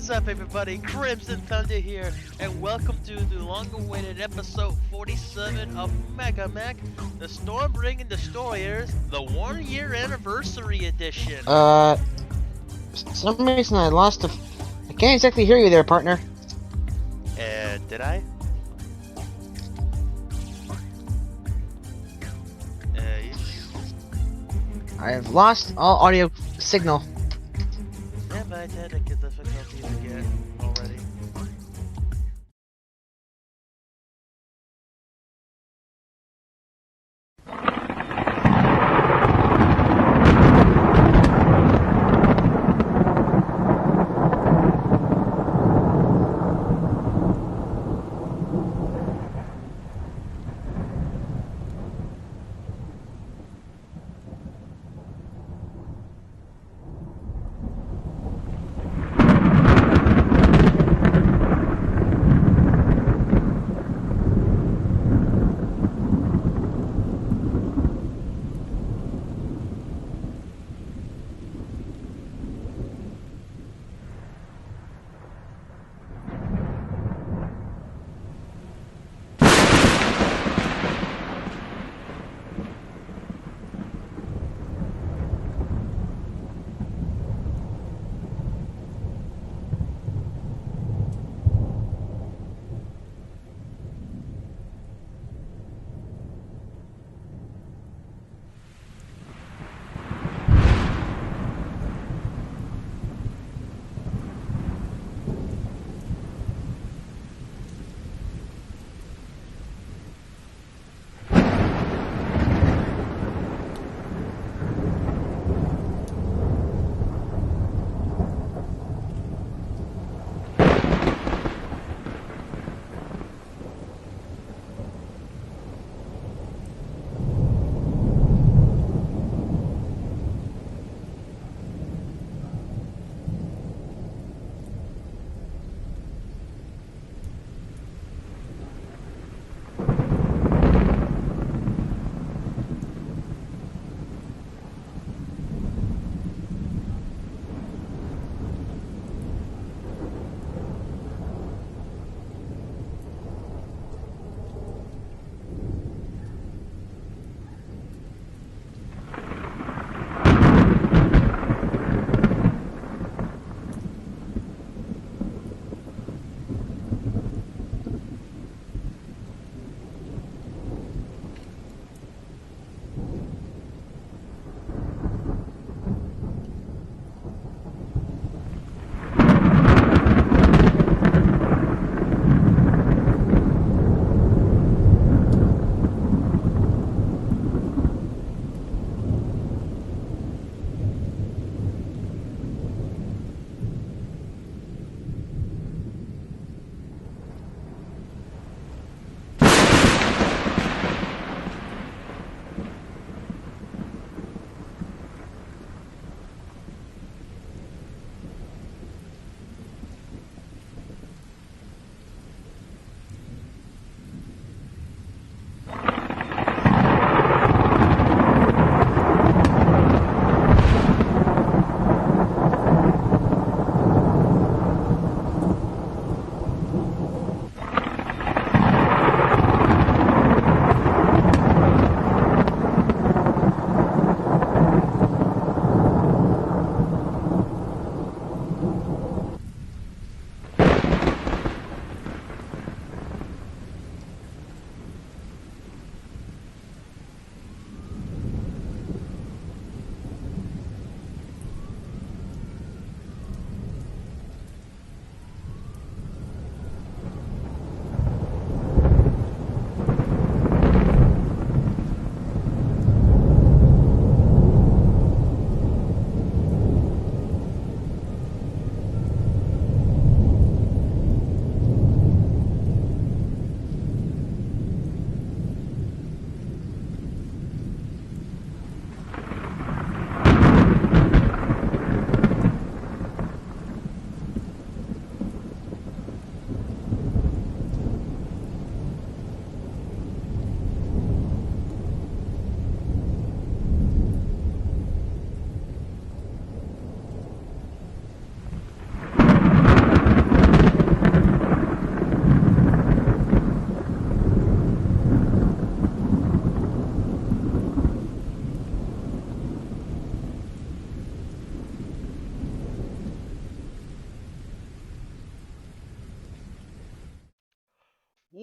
What's up, everybody? Crimson Thunder here, and welcome to the long-awaited episode 47 of Megamek, the Stormbringing Destroyers, the 1-year anniversary edition. For some reason I lost I can't exactly hear you there, partner. Did I? I've lost all audio signal. Have I technical difficulties again already?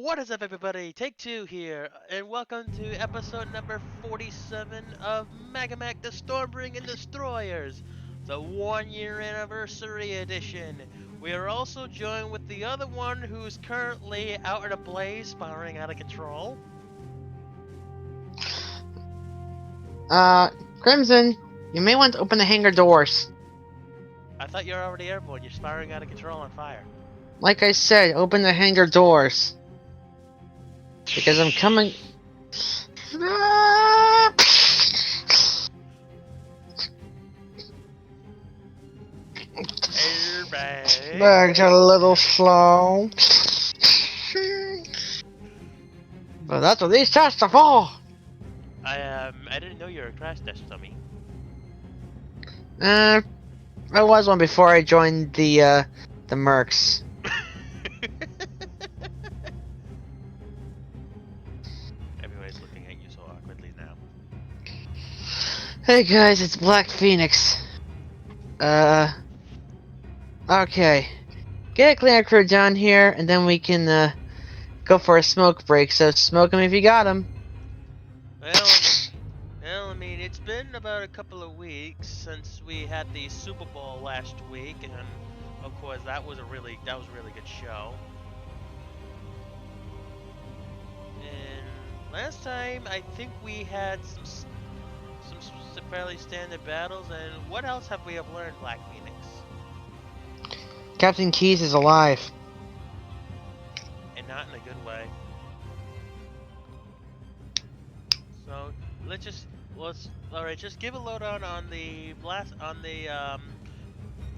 What is up, everybody? Take two here, and welcome to episode number 47 of Megamek, the Stormbringing Destroyers, the 1 year anniversary edition. We are also joined with the other one who's currently out in a blaze, spiraling out of control. Crimson, you may want to open the hangar doors. I thought you were already airborne. You're spiraling out of control on fire. Like I said, open the hangar doors. Because I'm coming. Airbag. Bags are a little slow. But that's what these tests are for. I didn't know you were a crash test dummy. I was one before I joined the Mercs. Everybody's looking at you so awkwardly now. Hey guys, it's Black Phoenix. Okay. Get a cleaner crew down here, and then we can, go for a smoke break. So smoke 'em if you got 'em. Well, I mean, it's been about a couple of weeks since we had the Super Bowl last week, and of course that was a really good show. And last time, I think we had some fairly standard battles. And what else have we learned, Black Phoenix? Captain Keyes is alive. And not in a good way. So let's give a lowdown on the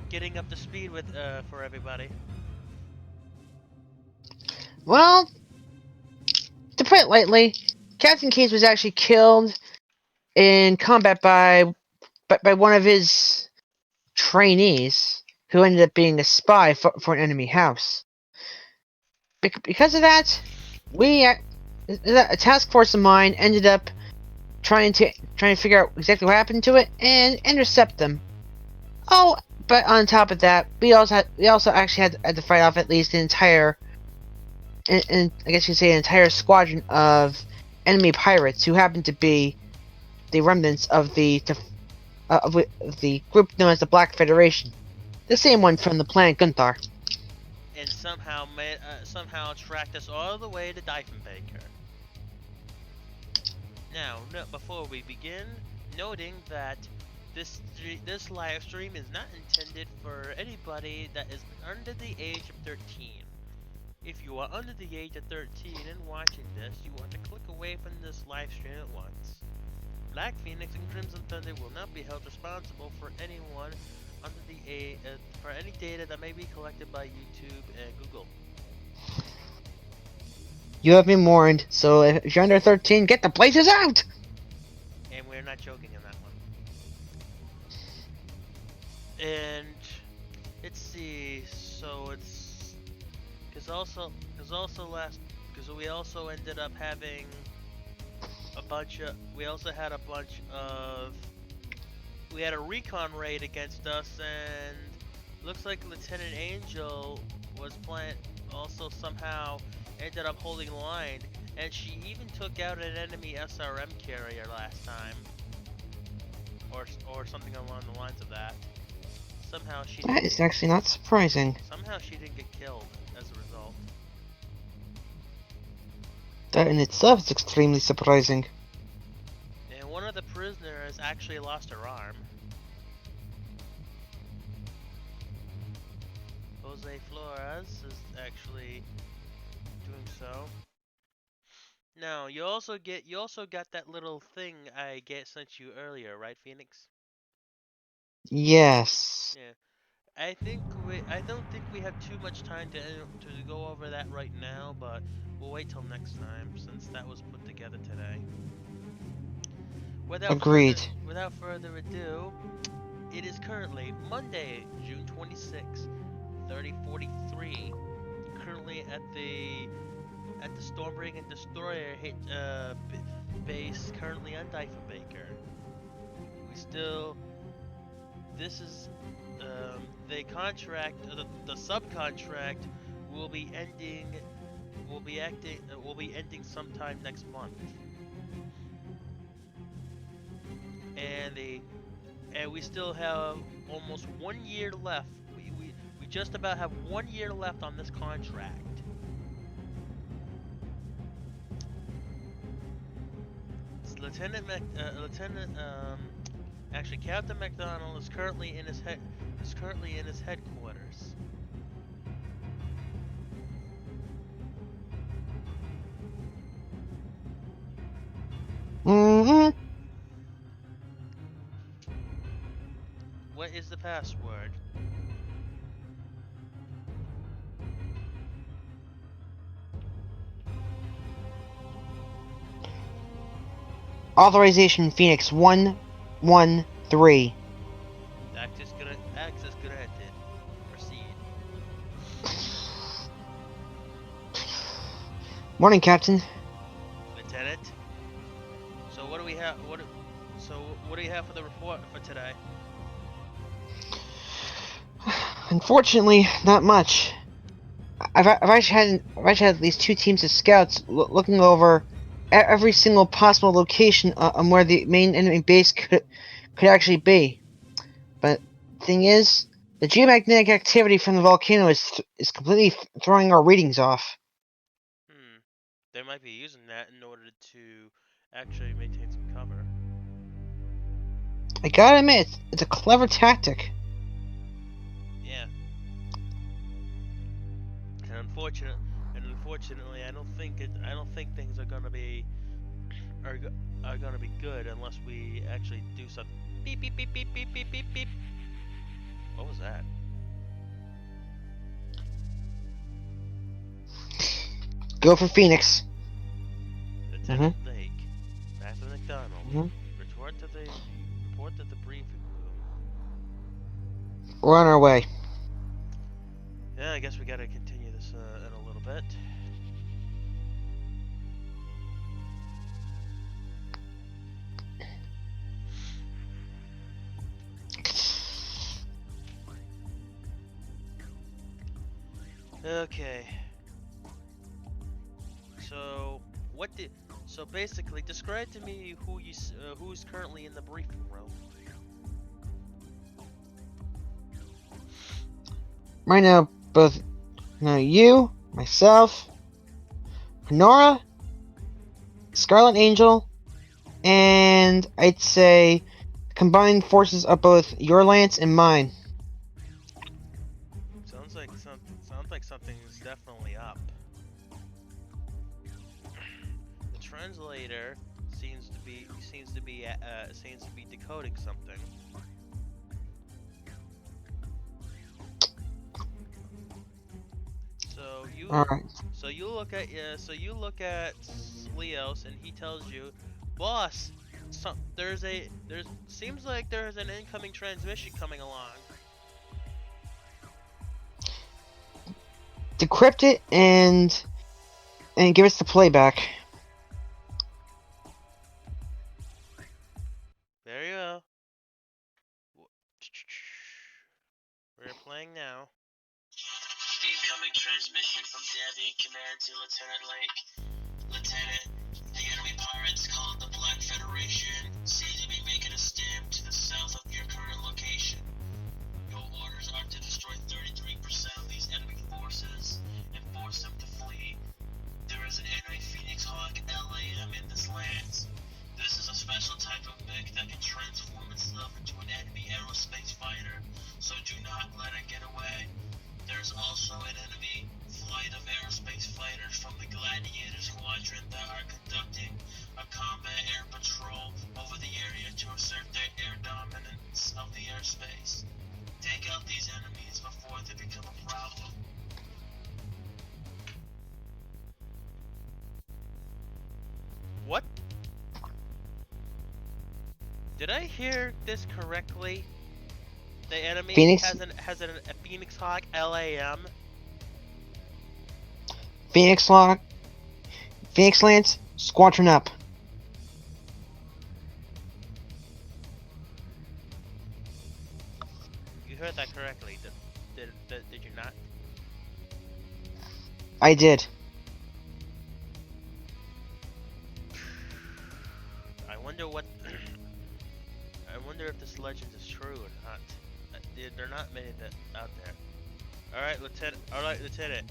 getting up to speed with for everybody. Well, to put it lightly, Captain Keyes was actually killed in combat by one of his trainees, who ended up being a spy for an enemy house. Because of that, a task force of mine ended up trying to figure out exactly what happened to it and intercept them. Oh, but on top of that, we also actually had to fight off at least an entire, and I guess you could say an entire squadron of enemy pirates who happened to be the remnants of the group known as the Black Federation, the same one from the planet Gunthar. And somehow tracked us all the way to Diefenbaker. Now, before we begin, noting that this live stream is not intended for anybody that is under the age of 13. If you are under the age of 13 and watching this, you want to click away from this live stream at once. Black Phoenix and Crimson Thunder will not be held responsible for anyone under the for any data that may be collected by YouTube and Google. You have been warned, so if you're under 13, get the blazes out! And we're not joking in that one. And let's see, so it's because we also ended up having we had a recon raid against us, and looks like Lieutenant Angel also somehow ended up holding the line, and she even took out an enemy SRM carrier last time, or something along the lines of that. That is actually not surprising. Somehow she didn't get killed as a result. That in itself is extremely surprising. And one of the prisoners actually lost her arm. Jose Flores is actually doing so. Now, you also got that little thing I sent you earlier, right, Phoenix? Yes. Yeah. I don't think we have too much time to go over that right now, but we'll wait till next time since that was put together today. Agreed. Without further ado, it is currently Monday, June 26th, 3043. Currently at the Stormbringing Destroyer base, currently on Diefenbaker. This is the contract, the subcontract will be ending will be ending sometime next month, and we still have almost 1 year left. We just about have 1 year left on this contract. Lieutenant actually Captain McDonald is currently in his headquarters. Mm-hmm. What is the password? Authorization Phoenix 113. Access granted. Proceed. Morning, Captain. Lieutenant. So what do we have? What do you have for the report for today? Unfortunately, not much. I've actually had at least 2 teams of scouts looking over every single possible location on where the main enemy base could actually be. But the thing is, the geomagnetic activity from the volcano is completely throwing our readings off. They might be using that in order to actually maintain some cover. I gotta admit, it's a clever tactic. Yeah. And unfortunately, I don't think things are gonna be are gonna be good unless we actually do something. Beep beep beep beep beep beep beep beep. What was that? Go for Phoenix. Lieutenant Lake, Master McDonald, Mm-hmm. report to the briefing room. We're on our way. Yeah, I guess we gotta continue this in a little bit. Okay. So what did? So basically, describe to me who's currently in the briefing room. Right now, both you, myself, Honora, Scarlet Angel, and I'd say combined forces of both your lance and mine. Sounds like something is definitely up. The translator seems to be decoding something. So All right. you look at Leos and he tells you, boss, there's seems like there's an incoming transmission coming along. Decrypt it and give us the playback. There you go. We're playing now. Incoming transmission from Deviant Command to Lieutenant Lake. Lieutenant, the enemy pirates called the Black Federation seem to be making a stand to the south of your current location. Your orders are to destroy 33% of these enemy forces and force them to flee. There is an enemy Phoenix Hawk LAM in this lands. This is a special type of mech that can transform itself into an enemy aerospace fighter, so do not let it get away. There's also an enemy flight of aerospace fighters from the Gladiator Squadron that are conducting a combat air patrol over the area to assert their air dominance of the airspace. Take out these enemies before they become a problem. What? Did I hear this correctly? The enemy Phoenix? has a Phoenix Hawk LAM. Phoenix Lance, Squadron up. You heard that correctly. Did you not? I did. wonder what. I wonder if this legend is true or not. There are not many that out there. All right, Lieutenant. All right, Lieutenant.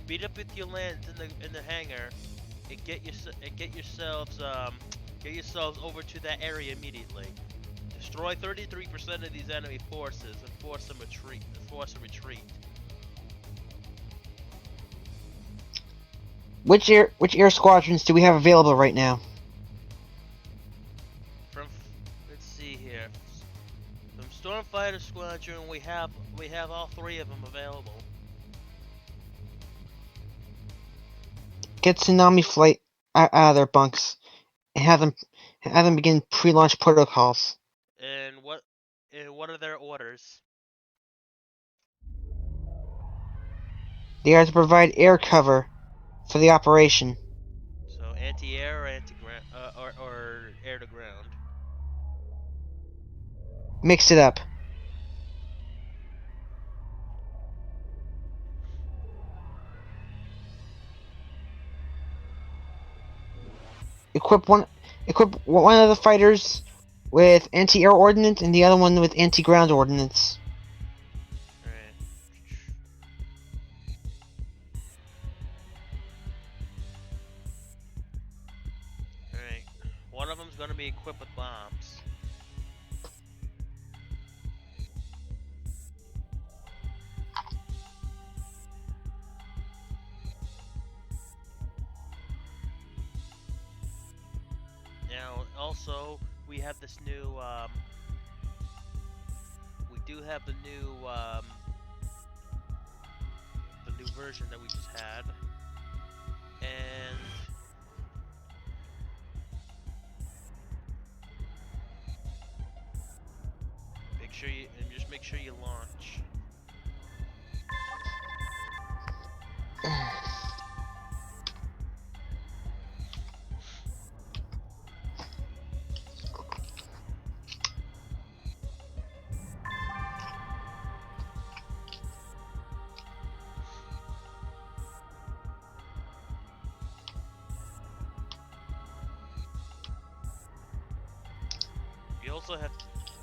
Meet up with your lands in the hangar, and get yourselves over to that area immediately. Destroy 33% of these enemy forces and force a retreat. Which air squadrons do we have available right now? Let's see here. From Stormfighter Squadron, we have all three of them available. Get Tsunami Flight out of their bunks and have them begin pre-launch protocols. And what are their orders? They are to provide air cover for the operation. So anti-air or anti-ground, or air to ground. Mix it up. Equip one of the fighters with anti-air ordnance and the other one with anti-ground ordnance. Alright. Alright. One of them's gonna be equipped with bombs. Now, also, we have this new, we do have the new version that we just had. And just make sure you launch.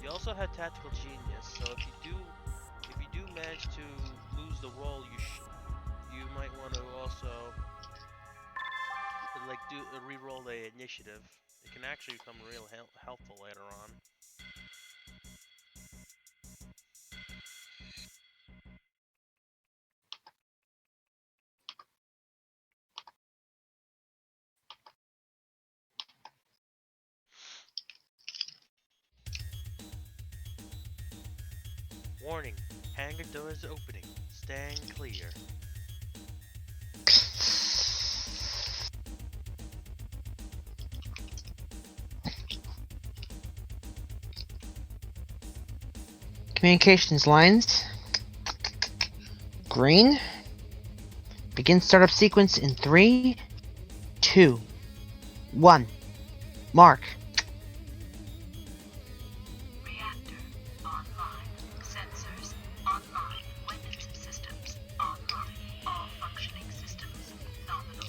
You also have tactical genius. So if you do manage to lose the roll, you might want to also like re-roll the initiative. It can actually become real helpful later on. Warning, hangar doors opening. Stand clear. Communications lines. Green. Begin startup sequence in 3, 2, 1. Mark. Reactor online. Sensors online. Weapons systems online. All functioning systems nominal.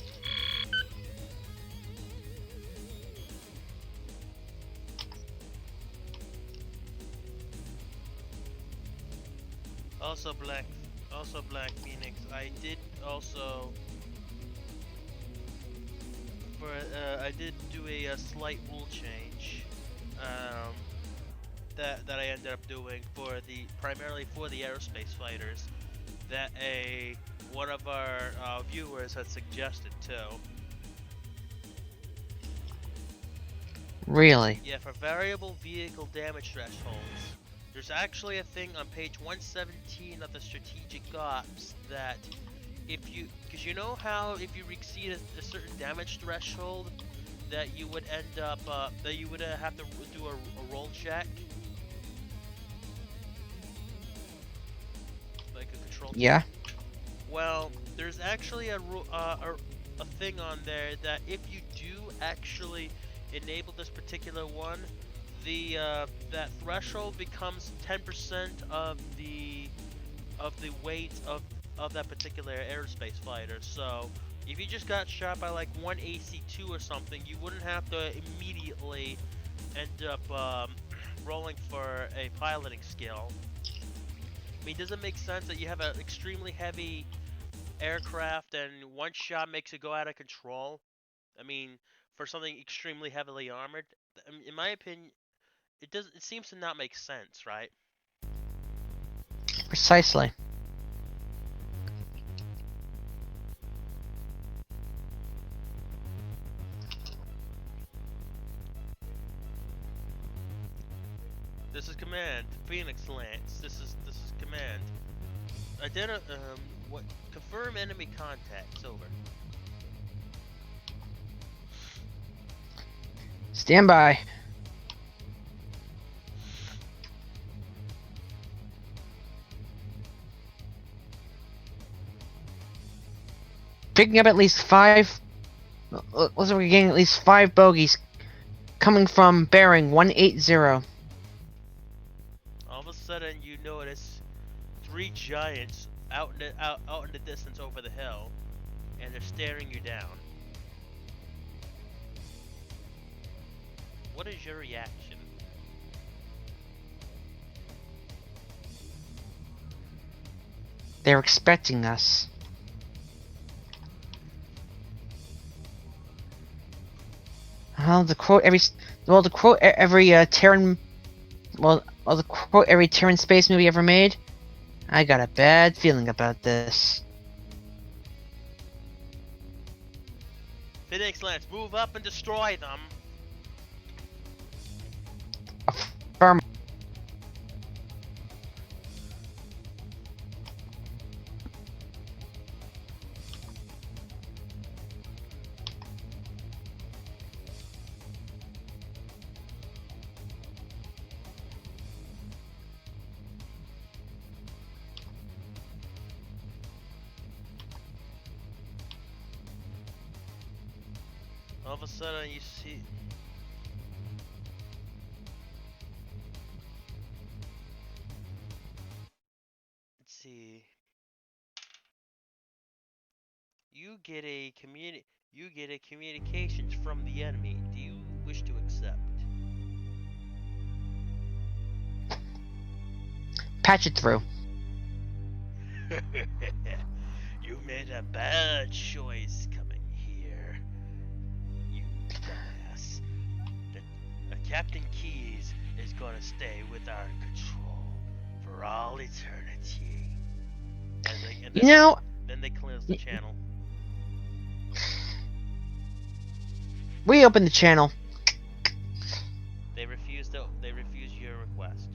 Also Black Phoenix. I did also I did do a slight rule change that I ended up doing for primarily for the aerospace fighters that one of our viewers had suggested too. Really? Yeah, for variable vehicle damage thresholds. There's actually a thing on page 117 of the strategic ops that because you know how if you exceed a certain damage threshold that you would end up that you would have to do a roll check, like a control check. Yeah. Well, there's actually a thing on there that if you do actually enable this particular one, that threshold becomes 10% of the weight of that particular aerospace fighter. So If you just got shot by like one AC2 or something, you wouldn't have to immediately end up rolling for a piloting skill. I mean, does it make sense that you have an extremely heavy aircraft and one shot makes it go out of control? I mean, for something extremely heavily armored, in my opinion, it does. It seems to not make sense, right? Precisely. This is command, Phoenix Lance. This is command. What? Confirm enemy contacts. Over. Stand by. Picking up at least 5. Looks like we're getting at least 5 bogeys coming from bearing 180. All of a sudden, you notice 3 giants out in the distance over the hill, and they're staring you down. What is your reaction? They're expecting us. To quote every Terran, to quote every Terran space movie ever made, I got a bad feeling about this. Phoenix Lance, move up and destroy them. Affirm. All of a sudden, you see. Let's see. You get a communications from the enemy. Do you wish to accept? Patch it through. You made a bad choice coming here. You dumbass. Captain Keyes is gonna stay with our control for all eternity. Then they close the channel. We opened the channel. They refuse your request.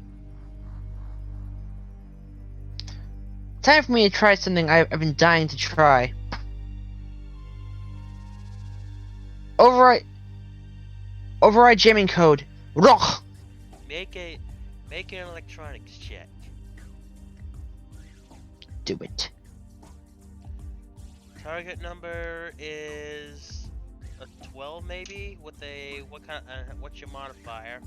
Time for me to try something I've been dying to try. Override jamming code. Roch. Make an electronics check. Do it. Target number is a 12 maybe. What's your modifier?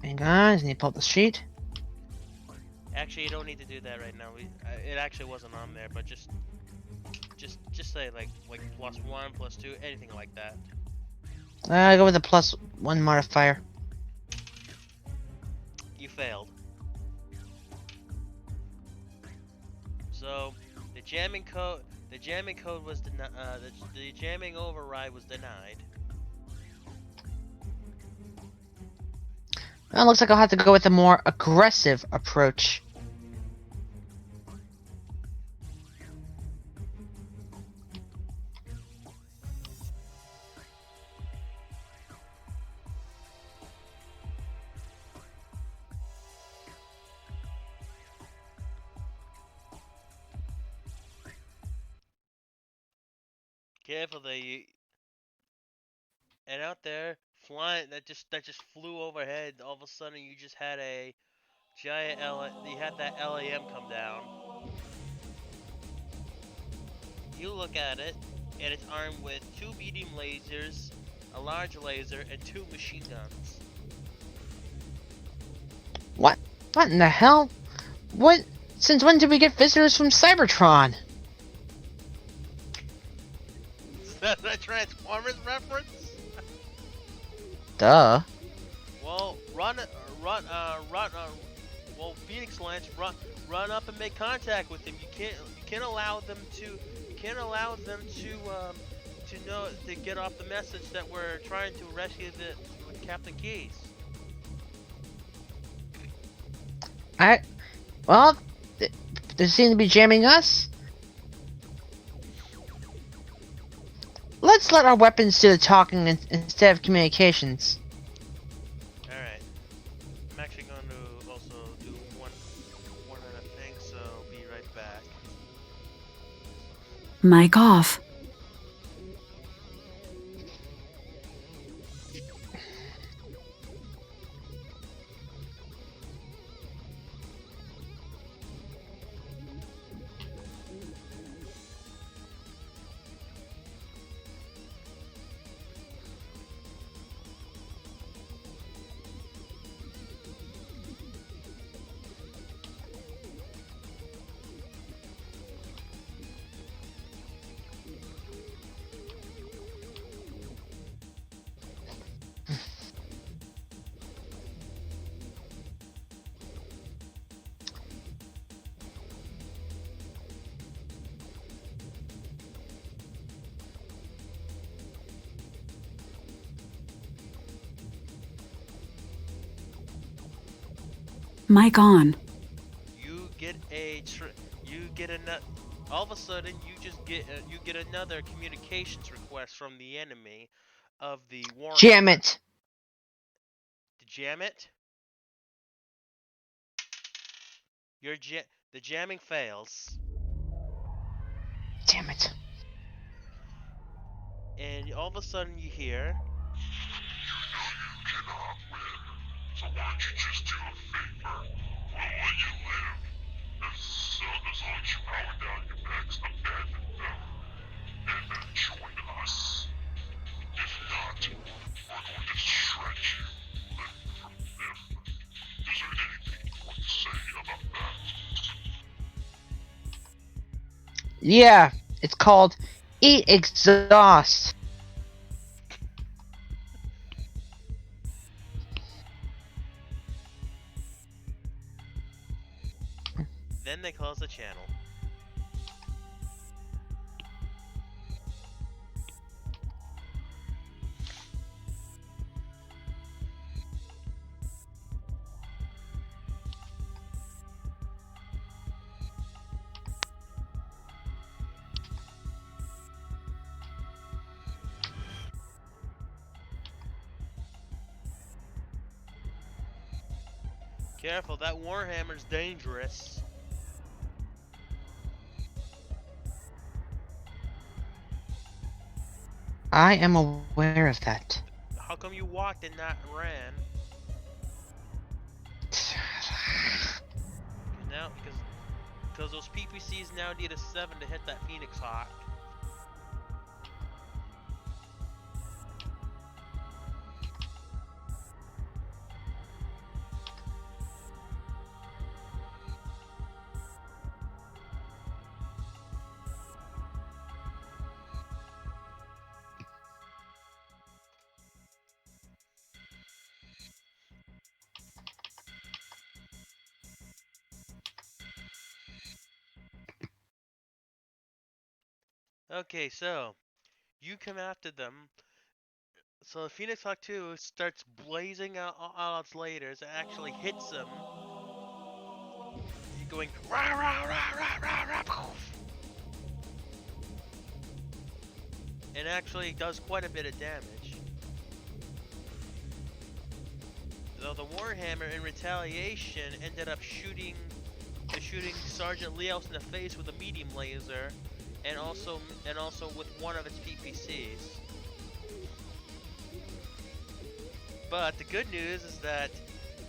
Hang on, I need to pull up the sheet. Actually, you don't need to do that right now. It actually wasn't on there, but just say like +1, +2, anything like that. I go with the +1 modifier. You failed. So the jamming code was denied. The jamming override was denied. Well, it looks like I'll have to go with a more aggressive approach. Careful there, and out there flying that just flew overhead. All of a sudden, you just had a giant you had that LAM come down. You look at it, and it's armed with 2 medium lasers, a large laser, and 2 machine guns. What? What in the hell? What? Since when did we get visitors from Cybertron? Is that a Transformers reference? Duh. Well, well, Phoenix Lance, run up and make contact with him. You can't allow them to know to get off the message that we're trying to rescue with Captain Keys. Well, they seem to be jamming us. Let's let our weapons do the talking instead of communications. All right. I'm actually going to also do one other thing, so be right back. Mic off. Mic on. You get another. All of a sudden, you get another communications request from the enemy of the Warhammer. Jam it. To jam it. The jamming fails, Damn it. and all of a sudden you hear. So why don't you just do a favor? We'll let you live. As long as you power down your mechs, abandon them, and then join us. If not, we're going to shred you limb from limb. Is there anything you want to say about that? Yeah, it's called Eat Exhaust. Then they close the channel. Careful, that Warhammer's dangerous. I am aware of that. How come you walked and not ran? Now, because those PPCs now need a 7 to hit that Phoenix Hawk. Okay, so you come after them. So the Phoenix Hawk 2 starts blazing out all its lasers. It actually hits them. You're going rah rah rah rah rah rah. Poof. It actually does quite a bit of damage. Though the Warhammer, in retaliation, ended up shooting Sergeant Leos in the face with a medium laser, and also with one of its PPCs. But the good news is that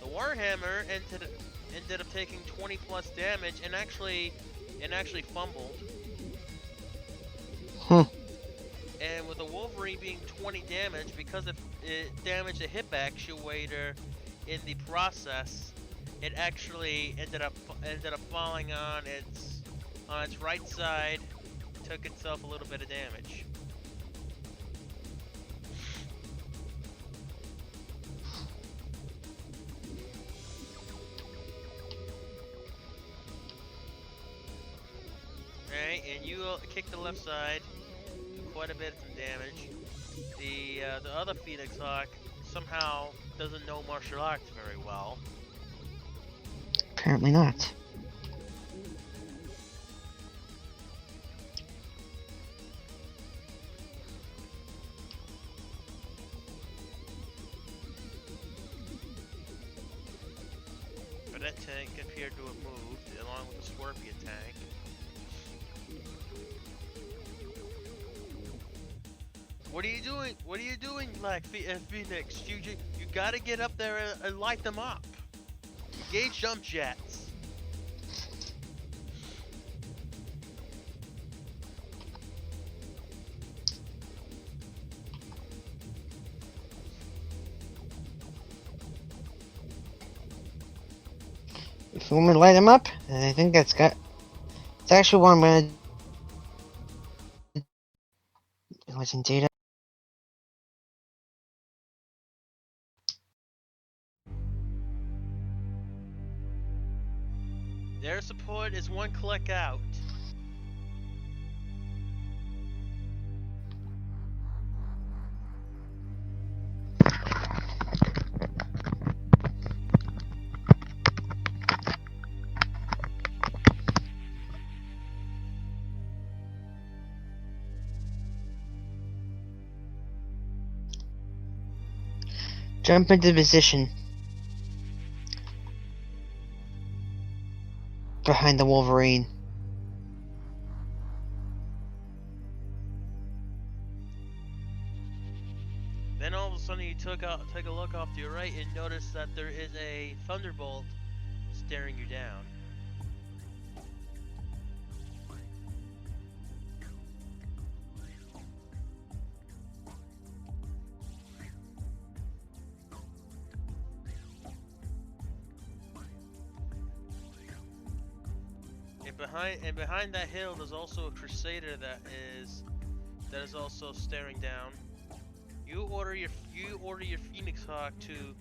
the Warhammer ended up taking 20 plus damage and actually fumbled. Huh. And with the Wolverine being 20 damage, because it damaged the hip actuator in the process, it actually ended up falling on its right side, took itself a little bit of damage. Alright, and you kick the left side, do quite a bit of damage. The other Phoenix Hawk somehow doesn't know martial arts very well. Apparently not. But that tank appeared to have moved, along with the Scorpion tank. What are you doing? What are you doing, Black Phoenix? You gotta get up there and light them up. Engage jump jets. If you want me to light them up, I think it's actually what I'm gonna do. What's in data? Their support is one click out. Jump into position. Behind the Wolverine. Then all of a sudden you take a look off to your right and notice that there is a thunderbolt staring you down. And behind that hill there's also a Crusader that is also staring down. You order your Phoenix Hawk to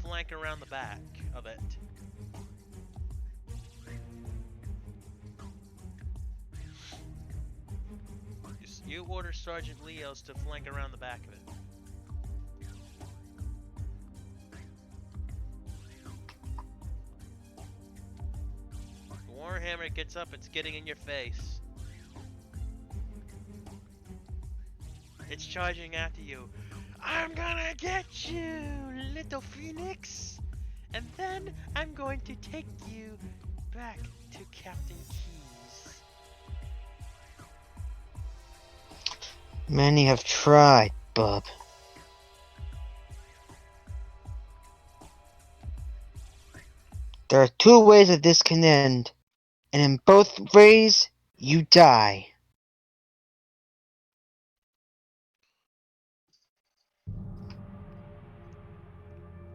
flank around the back of it. You order Sergeant Leos to flank around the back of it. Warhammer gets up, it's getting in your face. It's charging after you. I'm gonna get you, little Phoenix! And then I'm going to take you back to Captain Keys. Many have tried, bub. There are two ways that this can end, and in both ways, you die.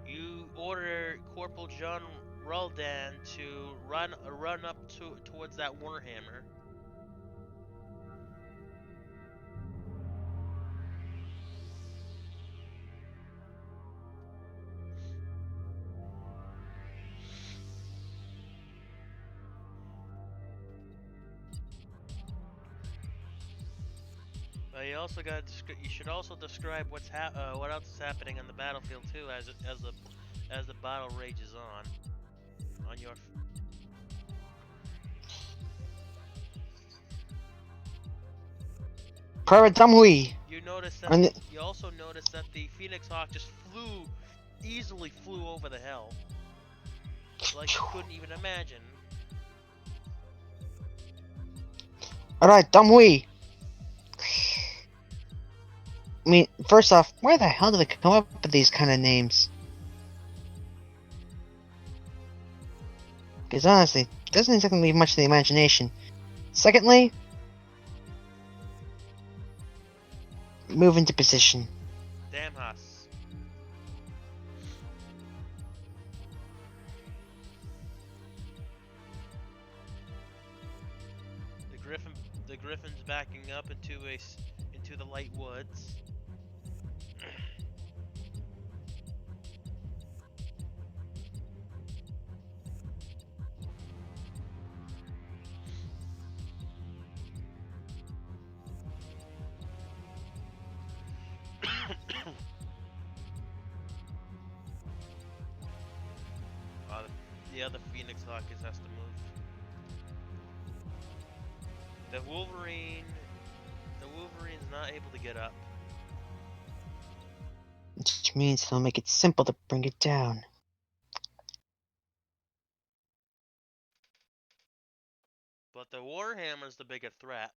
You order Corporal John Roldan to run up towards that Warhammer. You should also describe what else is happening on the battlefield too, as the battle rages on your. Private Damhui. You also notice that the Phoenix Hawk just easily flew over the hill, like you couldn't even imagine. Alright, Damhui. I mean, first off, where the hell did they come up with these kind of names? Because honestly, it doesn't exactly leave much to the imagination. Secondly, move into position. Damn Huss. the griffin's backing up into the light woods. uh, the other Phoenix Hawk has to move. The Wolverine's not able to get up. Which means they'll make it simple to bring it down. But the Warhammer's the bigger threat.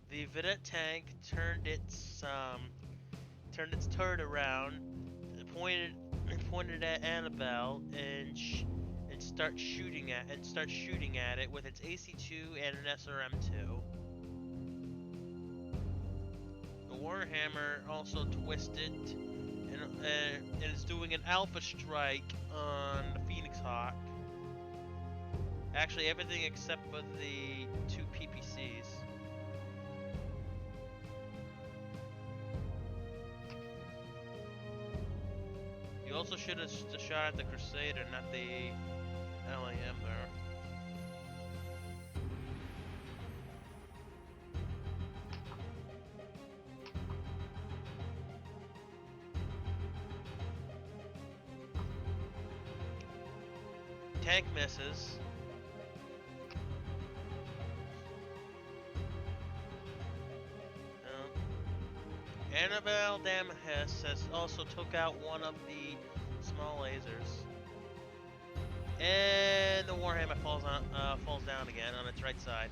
The Vedette tank turned its turret around, pointed at Annabelle, and start shooting at it with its AC-2 and an SRM-2. The Warhammer also twisted and is doing an alpha strike on the Phoenix Hawk. Actually, everything except for the 2 PPCs. You also should have shot at the Crusader, not the LAM there. Tank misses. Annabelle Damahis has also took out one of the small lasers. And the Warhammer falls down again on its right side.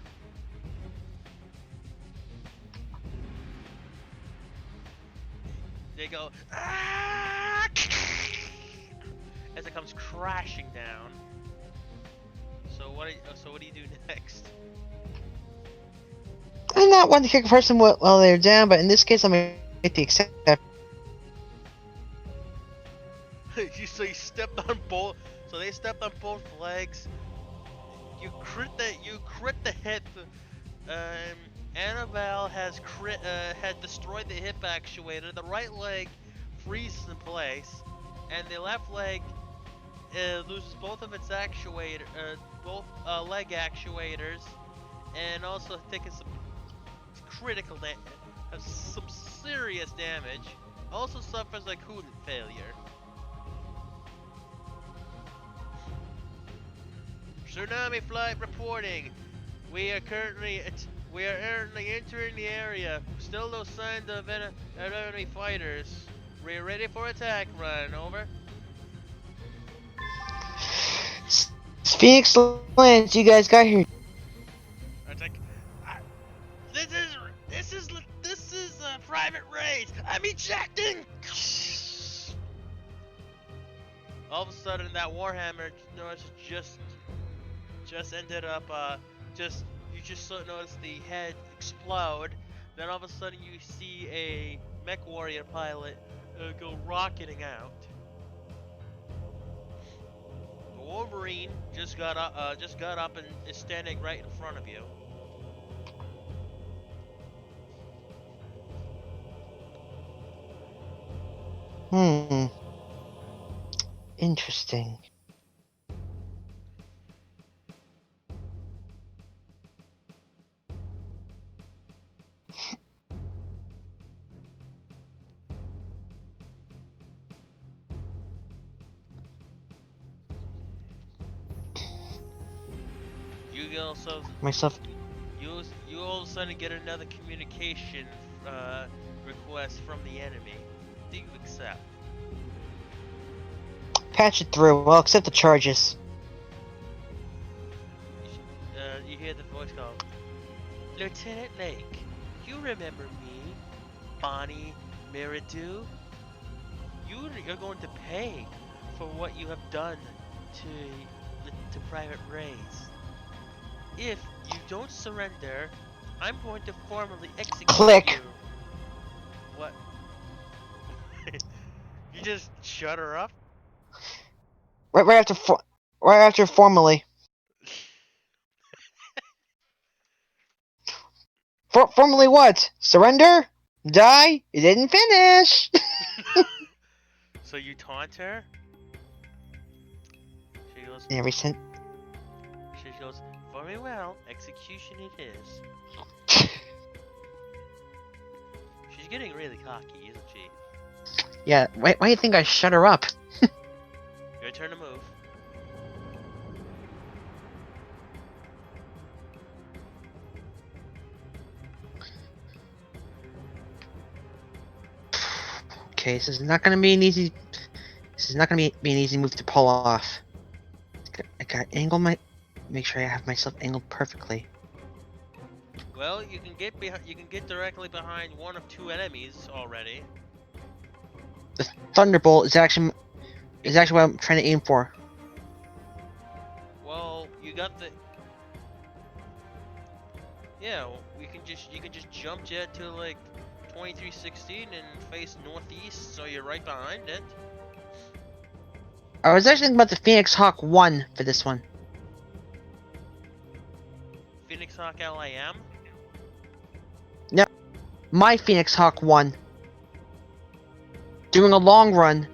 They go "Ah!" as it comes crashing down. So what do you do next? I'm not one to kick a person while they're down, but in this case, I'm gonna make the exception. So you stepped on both. So they stepped on both legs. You crit the hip. Annabelle had destroyed the hip actuator. The right leg freezes in place, and the left leg loses both of its both leg actuators, and also taking some critical some serious damage. Also suffers a coolant failure. Tsunami flight reporting. We are currently entering the area. Still no signs of enemy fighters. We're ready for attack run. Over. Phoenix Lands, you guys got here. Attack. This is a private raid. I'm ejecting. All of a sudden, that Warhammer just ended up you just noticed the head explode. Then all of a sudden you see a mech warrior pilot go rocketing out. The Wolverine just got up and is standing right in front of you. Interesting. You also Myself. you all of a sudden get another communication request from the enemy. Do you accept? Patch it through. I'll accept the charges. You hear the voice call. Lieutenant Lake, you remember me, Bonnie Meridew? You're going to pay for what you have done to Private Rays. If you don't surrender, I'm going to formally execute Click. you. What? You just shut her up? Right after formally. Formally what? Surrender? Die? You didn't finish. So you taunt her? She goes, Every cent. very well, execution it is. She's getting really cocky, isn't she? Yeah. Why do you think I shut her up? Your turn to move. Okay, this is not gonna be an easy. This is not gonna be an easy move to pull off. I gotta angle my. Make sure I have myself angled perfectly. Well, you can get you can get directly behind one of two enemies already. The thunderbolt is actually what I'm trying to aim for. Well, you got the. Yeah, well, you can just jump jet to like 2316 and face northeast, so you're right behind it. I was actually thinking about the Phoenix Hawk 1 for this one. Phoenix Hawk LAM. No, my Phoenix Hawk 1. Doing a long run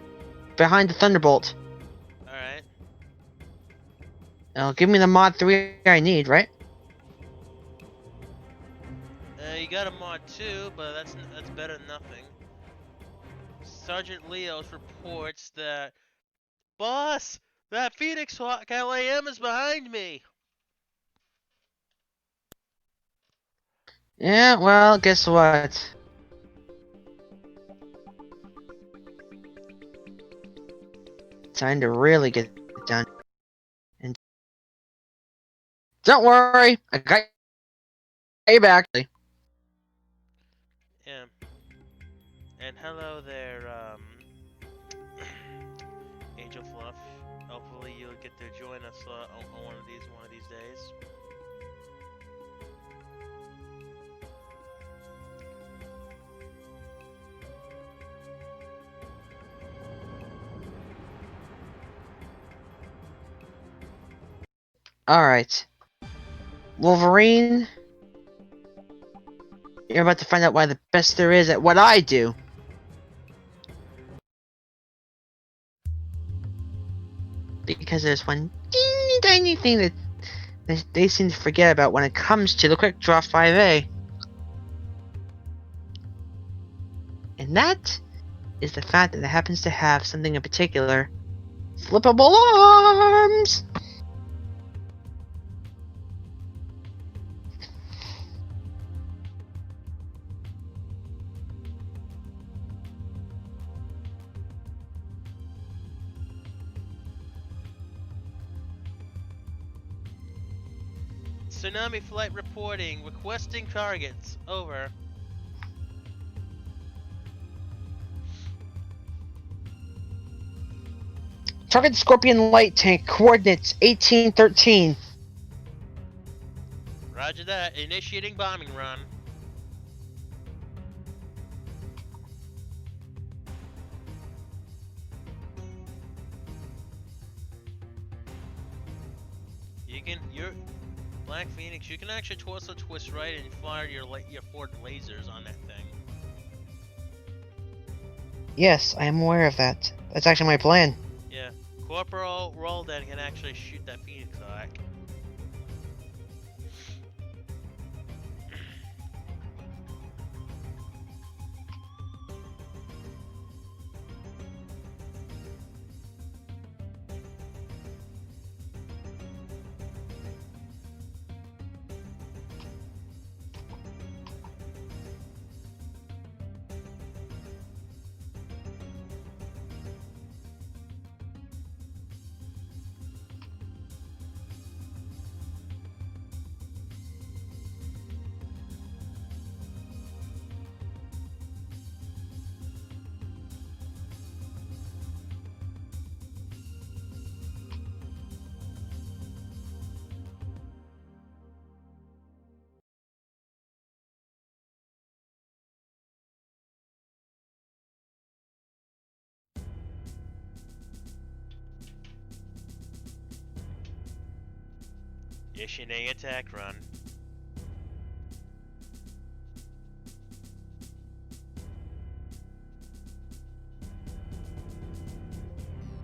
behind the Thunderbolt. Alright. It'll give me the mod 3 I need, right? You got a mod 2, but that's better than nothing. Sergeant Leos reports that, Boss, that Phoenix Hawk LAM is behind me. Yeah, well, guess what? Time to really get it done. And don't worry, I got you back. Yeah. And hello there, Angel Fluff. Hopefully you'll get to join us on one of these days. Alright. Wolverine, you're about to find out why the best there is at what I do. Because there's one teeny tiny thing that they seem to forget about when it comes to the Quick Draw 5A. And that is the fact that it happens to have something in particular. Flippable arms! Tsunami flight reporting, requesting targets. Over. Target Scorpion Light Tank, coordinates 1813. Roger that. Initiating bombing run. You're Black Phoenix. You can actually torso twist right and fire your forward lasers on that thing. Yes, I am aware of that. That's actually my plan. Yeah, Corporal Roldan can actually shoot that Phoenix Hawk. Ishine attack run.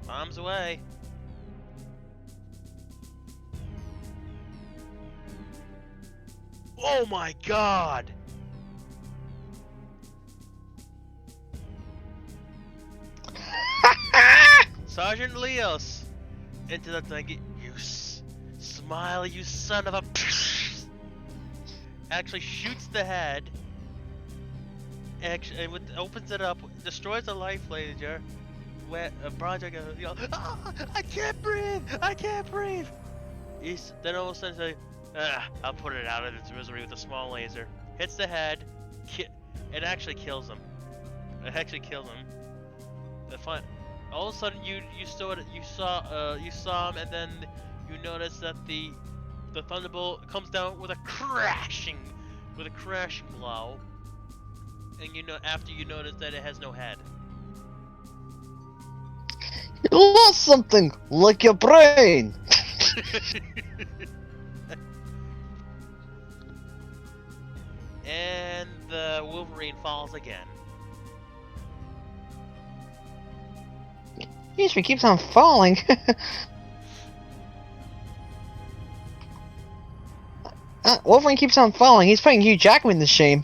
Bombs away. Oh my god! Sergeant Leos into the thing. You smile, you son of a. Actually shoots the head. Actually, opens it up, destroys the life laser. Project, I can't breathe! I can't breathe! Then all of a sudden, say, I'll put it out of its misery with a small laser. Hits the head. It actually kills him. It actually kills him. All of a sudden, you saw him, and then you notice that the thunderbolt comes down with a crashing blow, and after you notice that it has no head. You lost something, like your brain. And the Wolverine falls again. Jeez, he keeps on falling. Wolverine keeps on falling. He's putting Hugh Jackman to shame.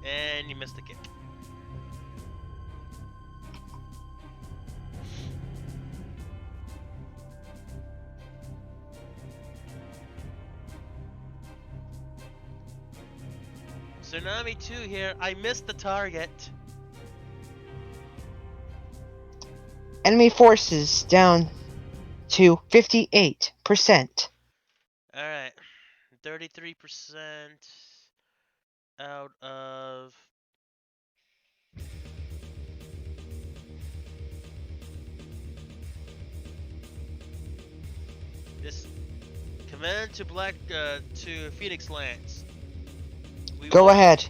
And you missed the kick. Tsunami 2 here. I missed the target. Enemy forces down to 58%. Alright. 33% out of... This... Command to to Phoenix Lance. Go ahead.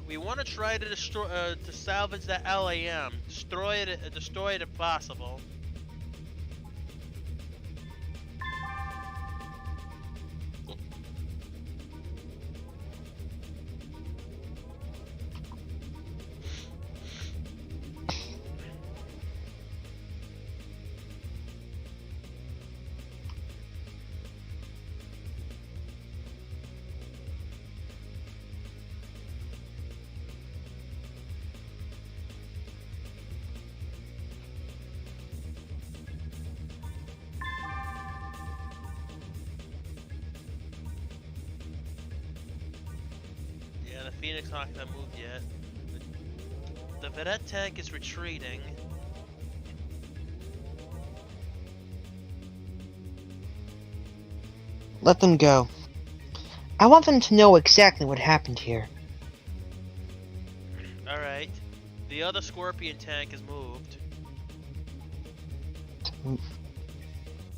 We want to try to destroy, to salvage that LAM. Destroy it if possible. Yeah, the Phoenix Hawk hasn't moved yet. The Vedette tank is retreating. Let them go. I want them to know exactly what happened here. Alright. The other Scorpion tank has moved.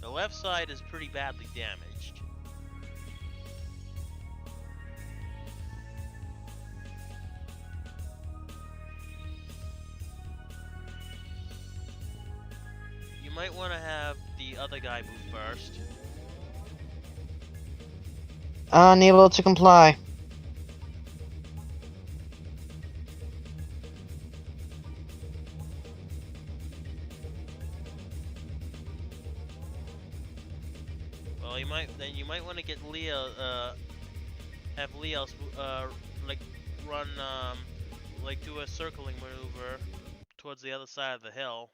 The left side is pretty badly damaged. You might want to have the other guy move first. Unable to comply. Well, you might want to get Leo, have Leos, like run, like do a circling maneuver towards the other side of the hill.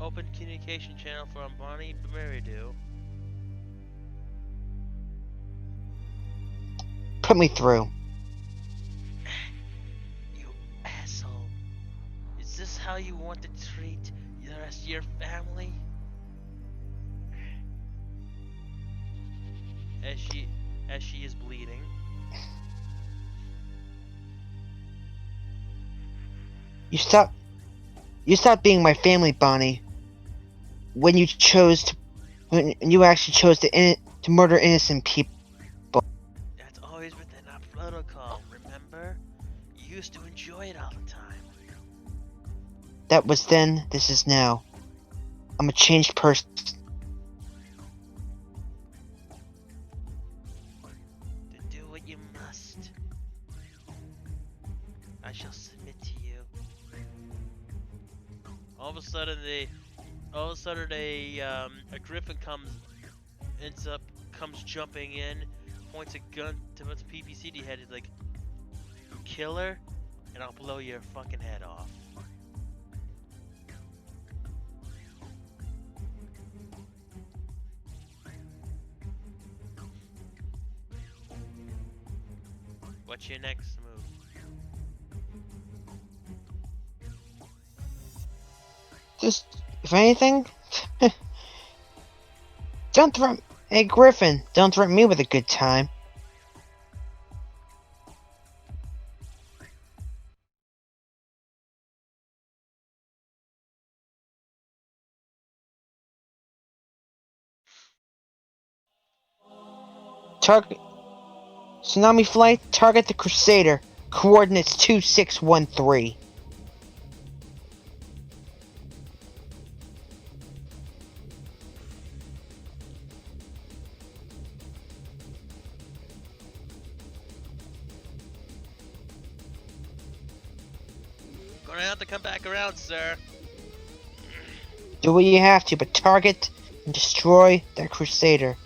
Open communication channel from Bonnie Meridew. Put me through. You asshole. Is this how you want to treat the rest of your family? as she is bleeding. You stopped being my family, Bonnie. When you actually chose to murder innocent people. That's always within our protocol, remember? You used to enjoy it all the time. That was then, this is now. I'm a changed person. To do what you must. I shall submit to you. All of a sudden, a griffin comes jumping in, points a gun to its PPCD head. He's like, "You kill her, and I'll blow your fucking head off." What's your next move? Just, if anything, don't threaten. Hey, Griffin, don't threaten me with a good time. Target. Tsunami flight, target the Crusader. Coordinates 2613. Gonna have to come back around, sir. Do what you have to, but target and destroy that Crusader.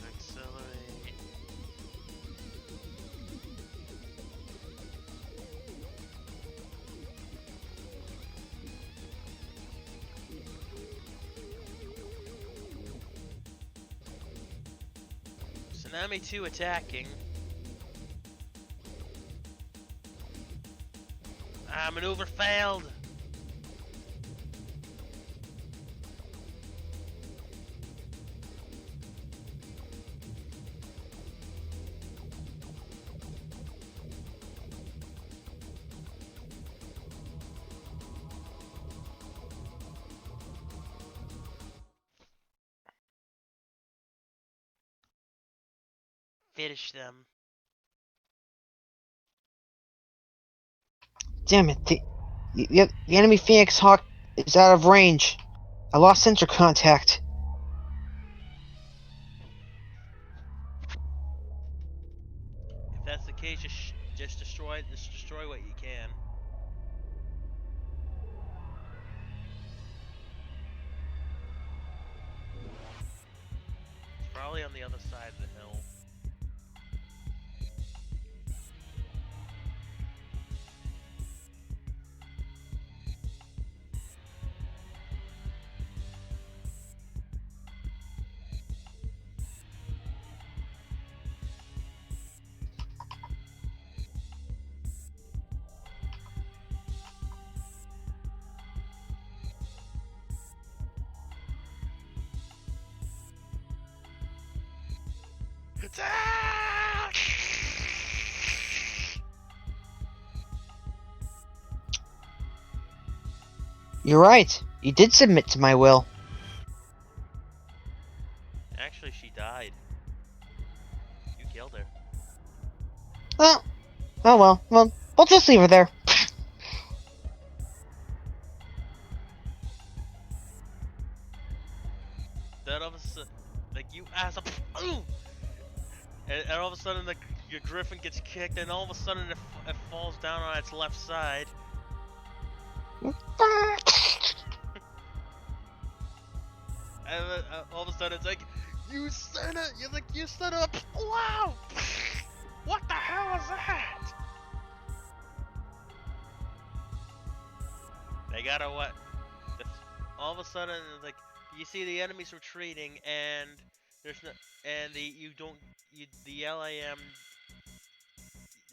Accelerate. Tsunami 2 attacking. Maneuver failed. Finish them. Damn it, the enemy Phoenix Hawk is out of range. I lost sensor contact. If that's the case, just destroy what you can. It's probably on the other side of the hill. Attack! You're right. You did submit to my will. Actually, she died. You killed her. Well, Oh well. Well, we'll just leave her there. Then all of a sudden, like you ass up, and all of a sudden your griffin gets kicked, and all of a sudden it falls down on its left side. And then, all of a sudden it's like, you son of, you're like, you son of, wow! What the hell was that? They gotta what? The, all of a sudden, it's like, you see the enemies retreating, and there's no, and the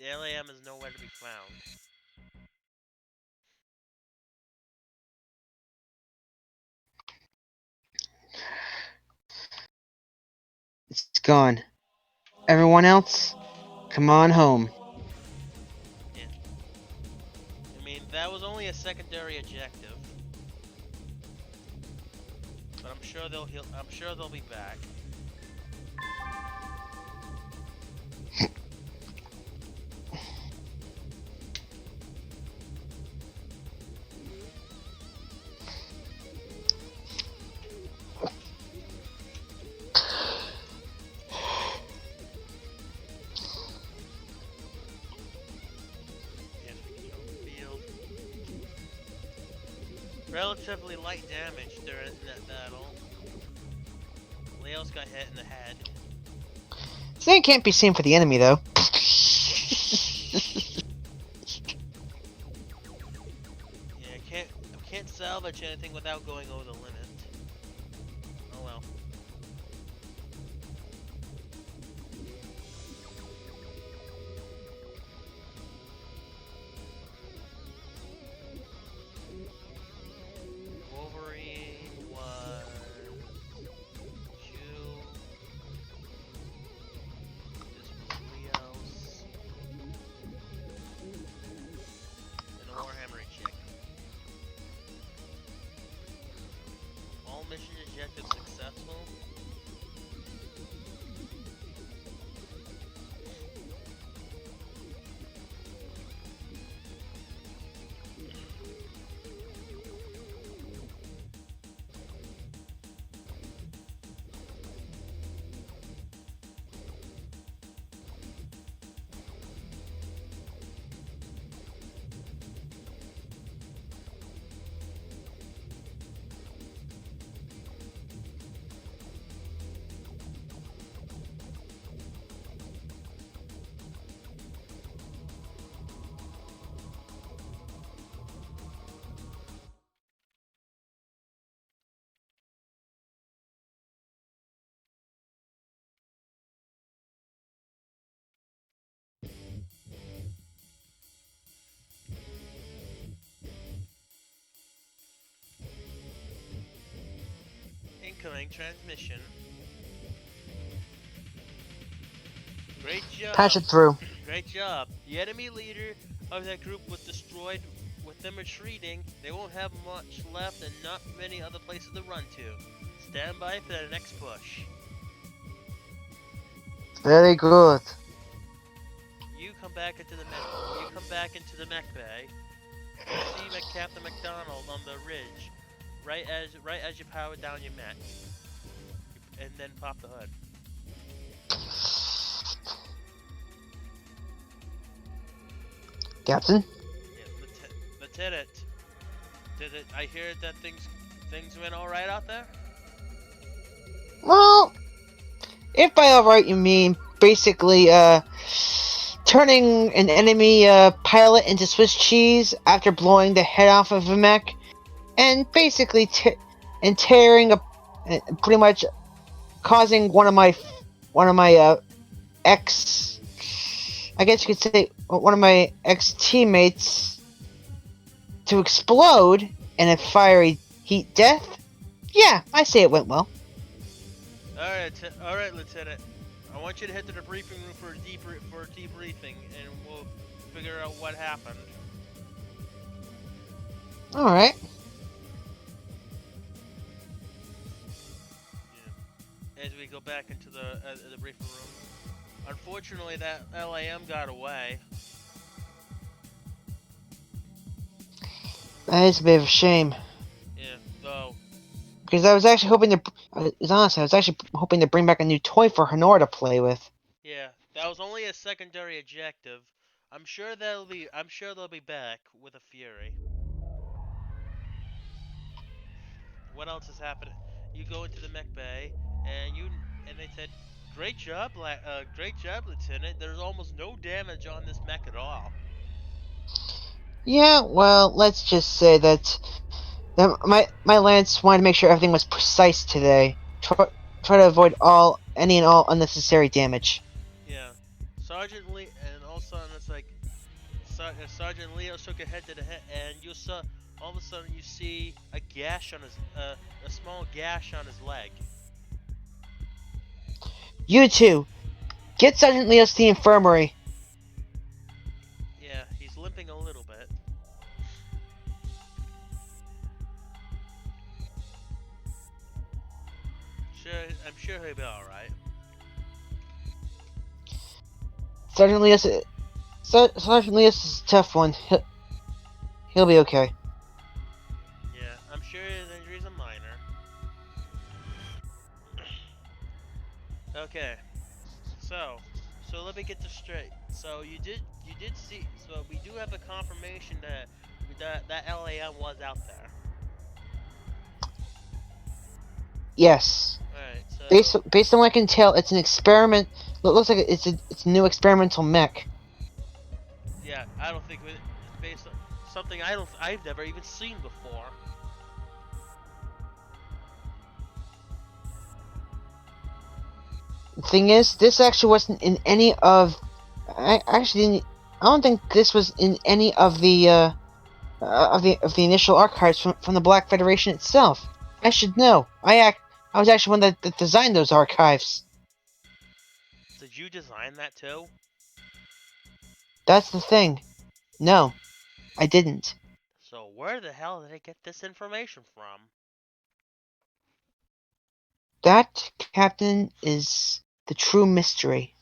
LAM is nowhere to be found. It's gone. Everyone else, come on home. Yeah. I mean, that was only a secondary objective. But I'm sure they'll be back. Yes, we control the field. Relatively light damage during that battle. Leo's got hit in the head. They can't be seen for the enemy though. Yeah, I can't salvage anything without going over the limit. Oh well. Wolverine was Jew. This was Leo's. And a Warhammer chick. All mission objectives successful. Incoming transmission. Great job. Patch it through. Great job. The enemy leader of that group was destroyed. With them retreating, they won't have much left and not many other places to run to. Stand by for the next push. Very good. You come back into the mech bay. You see Captain McDonald on the ridge, right as you power down your mech, and then pop the hood. Captain? Yeah, Lieutenant. I hear that things went all right out there? Well, if by alright you mean basically turning an enemy pilot into Swiss cheese after blowing the head off of a mech, and basically tearing up, pretty much causing one of my ex, I guess you could say one of my ex teammates to explode in a fiery heat death. Yeah, I say it went well. All right, Lieutenant. I want you to head to the briefing room for a debriefing, and we'll figure out what happened. All right. Yeah. As we go back into the briefing room, unfortunately, that LAM got away. It's a bit of a shame. Yeah, though. Because I was actually hoping to... It's honest, I was actually hoping to bring back a new toy for Honora to play with. Yeah, that was only a secondary objective. I'm sure they'll be back with a fury. What else is happening? You go into the mech bay, and they said, great job, Lieutenant. There's almost no damage on this mech at all. Yeah, well, let's just say that my Lance wanted to make sure everything was precise today. Try to avoid any and all unnecessary damage. Yeah, Sergeant Lee, and all of a sudden it's like Sergeant Leo took a head to the head, and you saw all of a sudden you see a gash on his a small gash on his leg. You two, get Sergeant Leos to the infirmary. Yeah, he's limping a little bit. I'm sure he'll be all right. Sergeant Leos, Sergeant Leos is a tough one. He'll be okay. Yeah, I'm sure his injuries are minor. Okay, so let me get this straight. So you did see. So we do have a confirmation that LAM was out there. Yes. All right. So Based on what I can tell, it's an experiment. It looks like it's a new experimental mech. yeah, I don't think it's based on something I've never even seen before. The thing is, this actually wasn't in any of. I actually didn't. I don't think this was in any of the of the initial archives from the Black Federation itself. I should know. I was actually one that designed those archives. Did you design that too? That's the thing. No, I didn't. So where the hell did I get this information from? That, Captain, is the true mystery.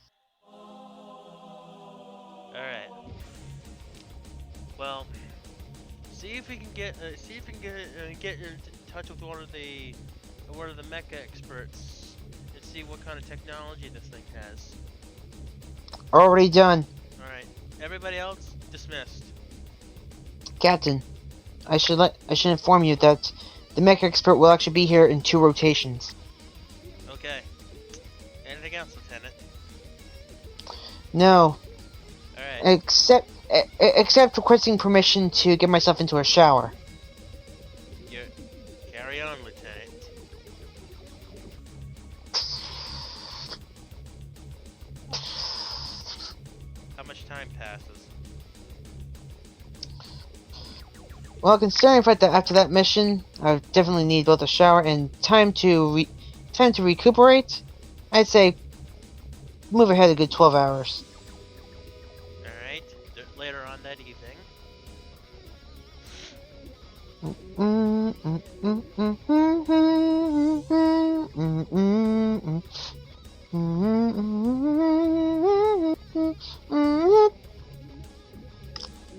Alright. Well, see if we can get in touch with one of the mecha experts and see what kind of technology this thing has. Already done. Alright. Everybody else dismissed. Captain, I should inform you that the mech expert will actually be here in 2 rotations. Okay. Anything else, Lieutenant? No, Alright. except requesting permission to get myself into a shower. Carry on, Lieutenant. How much time passes? Well, considering that after that mission, I definitely need both a shower and time to recuperate. I'd say move ahead a good 12 hours. Alright. Later on that evening.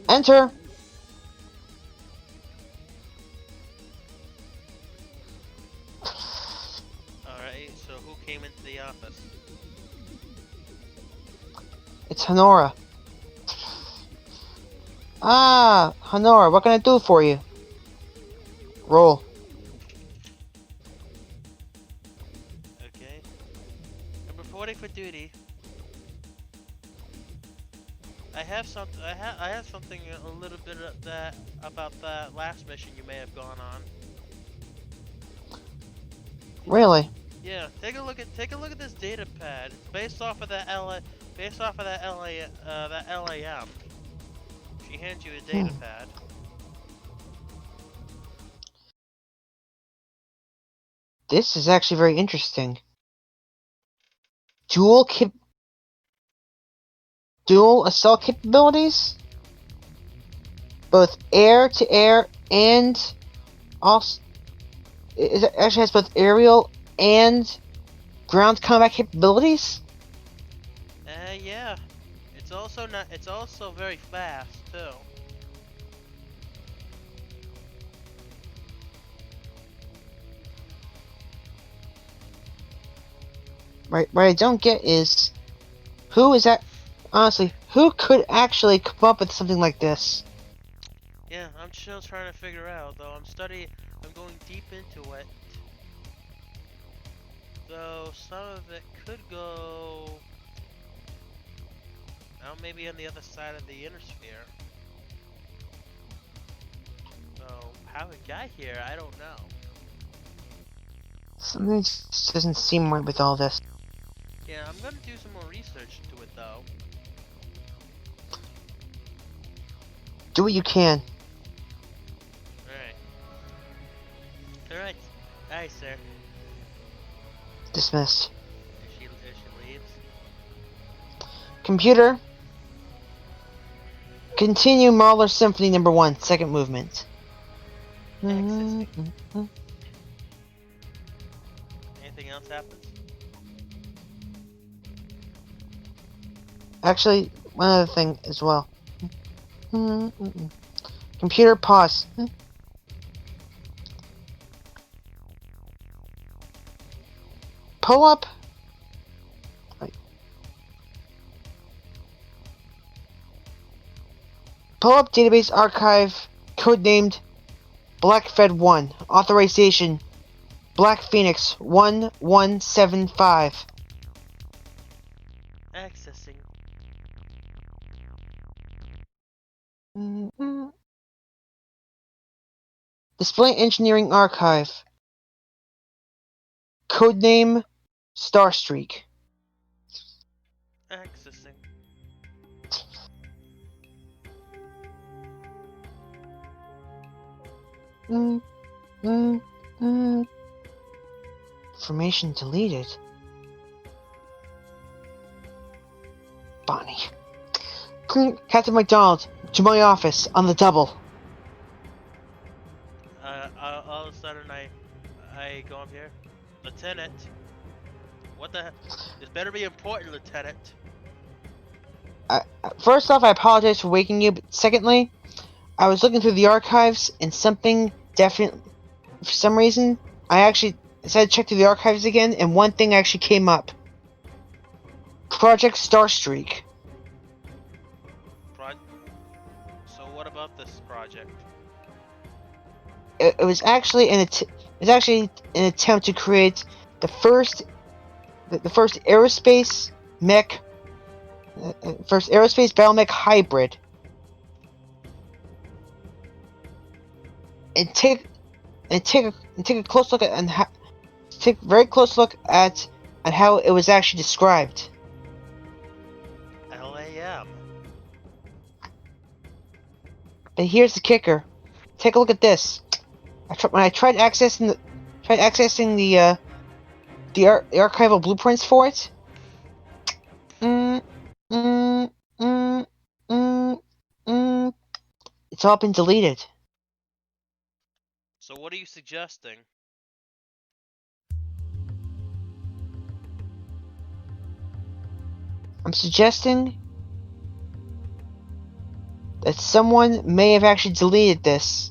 Enter. Alright, so who came into the office? It's Honora. Ah, Honora, what can I do for you? Roll. Okay. I'm reporting for duty. I have something a little bit about that last mission you may have gone on. Really? Yeah, take a look at this data pad. It's based off of that LAM. She hands you a data pad. This is actually very interesting. Dual assault capabilities? Both air to air and also it actually has both aerial and ground combat capabilities? Yeah. It's also very fast too. what I don't get is who is that? Honestly, who could actually come up with something like this? Yeah, I'm still trying to figure out, though. I'm going deep into it. Though some of it could go out maybe on the other side of the inner sphere. So how it got here, I don't know. Something just doesn't seem right with all this. Yeah, I'm gonna do some more research into it though. Do what you can. Alright. Alright. Alright, sir. Dismissed. If she leaves. Computer. Continue Mahler Symphony Number 1, second movement. Accessing. Anything else happens? Actually, one other thing as well. Computer, pause. Pull up. Pull up database archive, codenamed Blackfed 1. Authorization Black Phoenix 1175. Accessing. Display Engineering Archive. Codename Starstreak. Accessing. Information deleted. Bonnie. Captain McDonald, to my office, on the double. All of a sudden I go up here. Lieutenant. What the heck? This better be important, Lieutenant. First off, I apologize for waking you, but secondly, I was looking through the archives, and something definitely, for some reason, I actually decided to check through the archives again, and one thing actually came up. Project Starstreak. So what about this project? It was actually an attempt to create the first aerospace mech, first aerospace battle mech hybrid, and take a close look at take a very close look at how it was actually described. LAM. But here's the kicker. Take a look at this. When I tried accessing the archival blueprints for it. It's all been deleted. So what are you suggesting? I'm suggesting that someone may have actually deleted this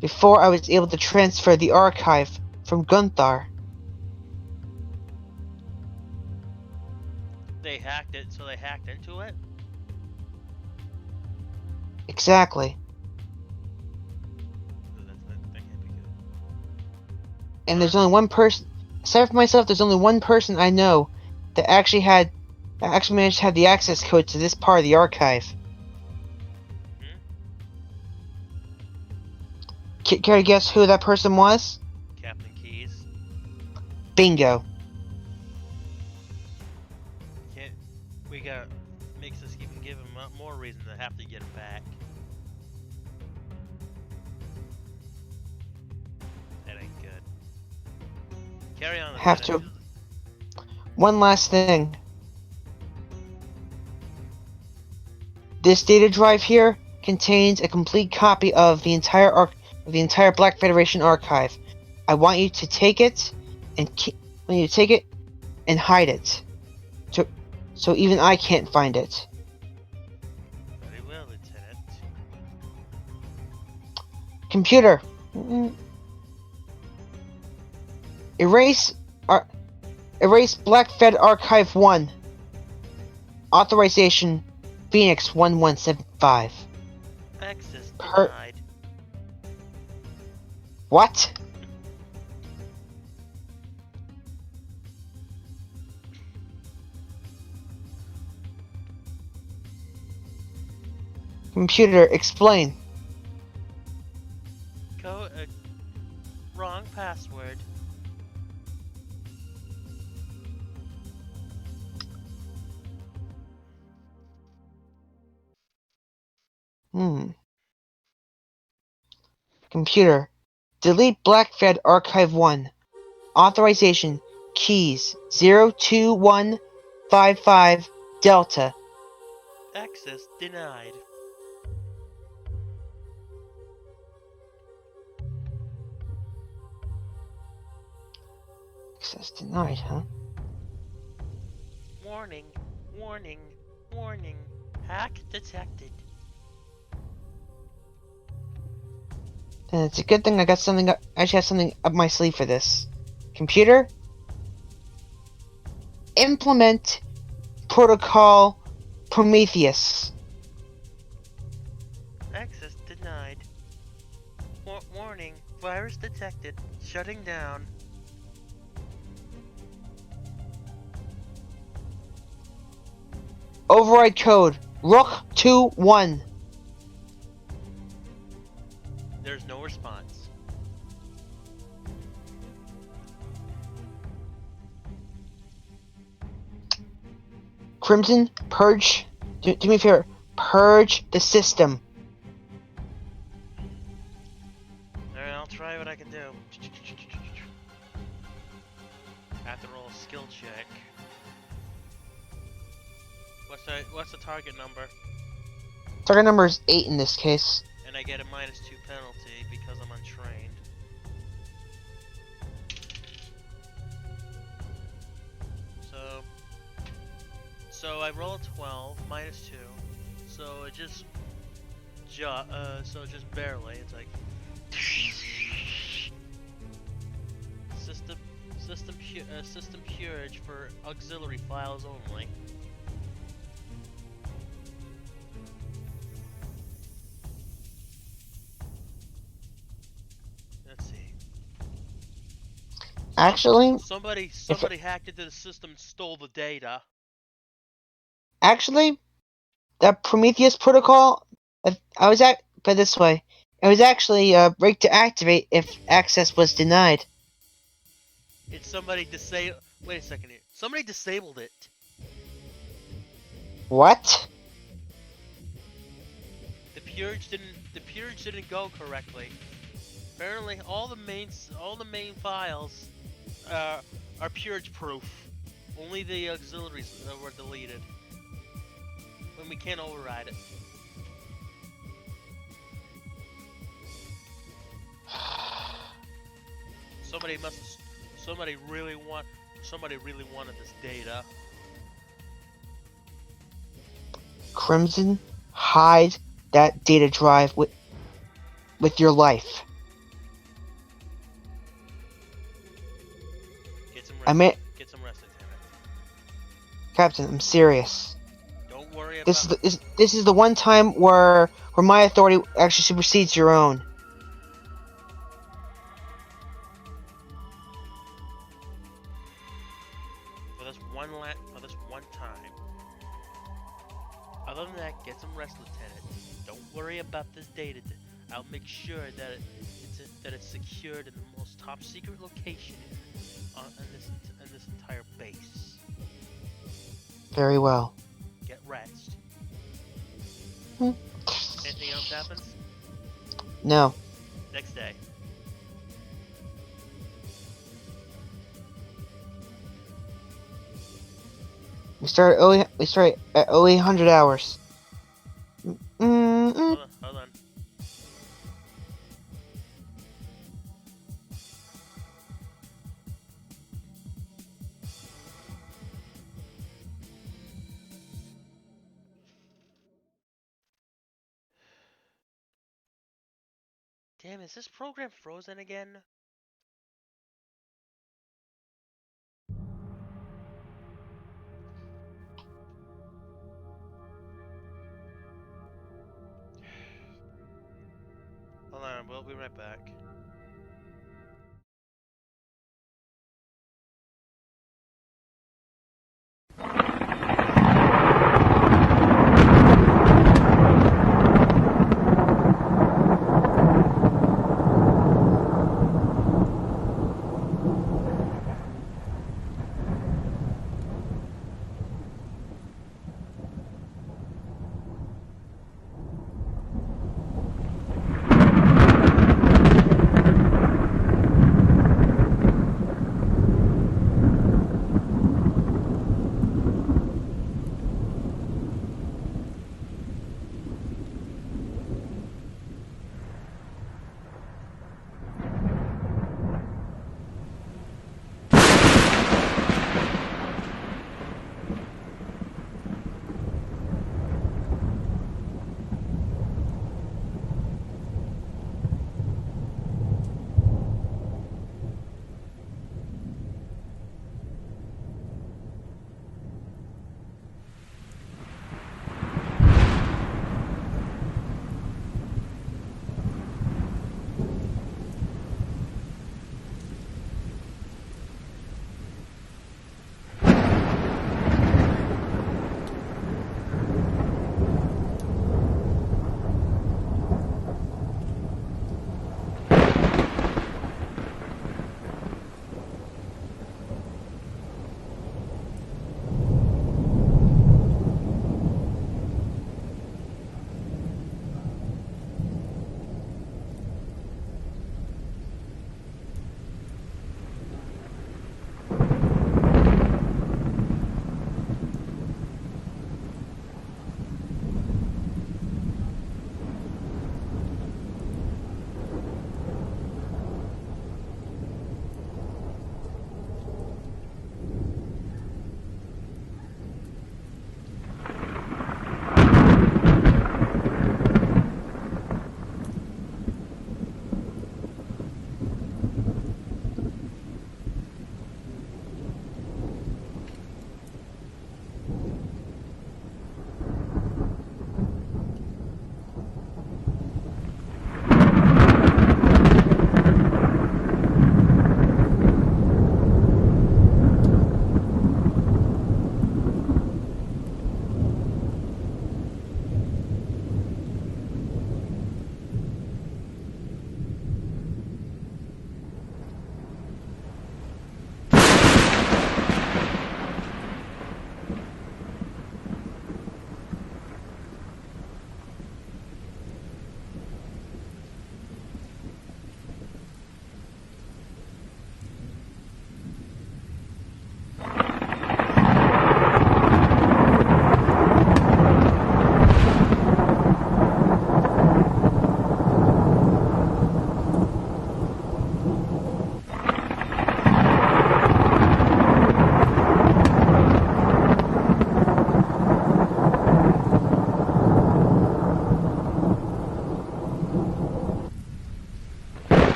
before I was able to transfer the archive from Gunthar. They hacked it, so they hacked into it? Exactly. That can't be good. And there's only one person, aside from myself, there's only one person I know that actually managed to have the access code to this part of the archive. Care to guess who that person was? Captain Keys. Bingo. Makes us even give him more reason to have to get him back. That ain't good. Carry on. Have to. One last thing. This data drive here contains a complete copy of the entire Black Federation archive. I want you to take it and hide it, so even I can't find it. Very well, Lieutenant. Computer, erase Erase Blackfed Archive 1. Authorization Phoenix 1175. Access Per- denied. What? Computer, explain. Wrong password. Computer, delete Blackfed Archive 1. Authorization keys 02155 Delta. Access denied. Access denied, huh? Warning, warning, warning. Hack detected. Then it's a good thing I got something. I actually have something up my sleeve for this. Computer, implement protocol Prometheus. Access denied. Warning, virus detected. Shutting down. Override code Rook 21. There's no response. Crimson, purge. Do me a favor. Purge the system. Alright, I'll try what I can do. I have to roll a skill check. What's the target number? Target number is 8 in this case. And I get a -2 penalty because I'm untrained. So I roll a 12 -2. So it just barely. It's like system purge for auxiliary files only. Let's see. Actually, Somebody hacked into the system and stole the data. Actually, that Prometheus protocol, I was at, put it this way, it was actually break to activate if access was denied. It's somebody disabled. Wait a second here. Somebody disabled it. What? The purge didn't go correctly. Apparently, all the main files are purge proof. Only the auxiliaries were deleted. When we can't override it. Somebody really wanted this data. Crimson, hide that data drive with your life. Get some rest. Get some rest, Lieutenant. Captain, I'm serious. Don't worry about. This is the one time where my authority actually supersedes your own. For this one time. Other than that, get some rest, Lieutenant. Don't worry about this data. I'll make sure that it's secured in the most top secret location in this entire base. Very well. Get rest. Hmm. Anything else happens? No. Next day. We start at 0800 hours. Hold on. Damn, is this program frozen again? on. We'll be right back.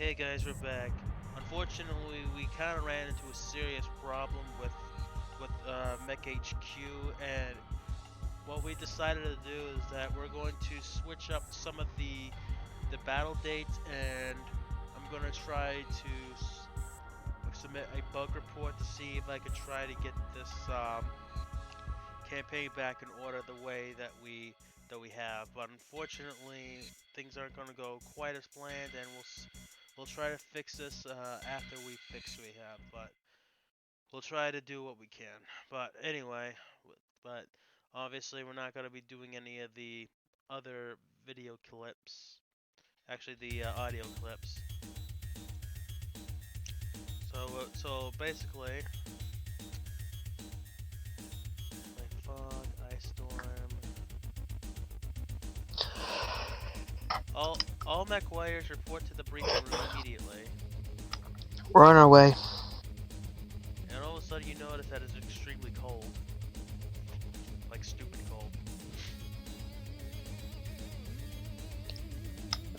Hey guys, we're back. Unfortunately, we kind of ran into a serious problem with Mech HQ, and what we decided to do is that we're going to switch up some of the battle dates, and I'm gonna try to submit a bug report to see if I can try to get this campaign back in order the way that we have. But unfortunately, things aren't going to go quite as planned, and we'll try to fix this after we fix what we have. But we'll try to do what we can. But anyway, but obviously we're not going to be doing any of the other video clips. Actually, the audio clips. So basically, like fog, ice storm. All mech warriors report to the briefing room immediately. We're on our way. And all of a sudden you notice that it's extremely cold. Like stupid cold.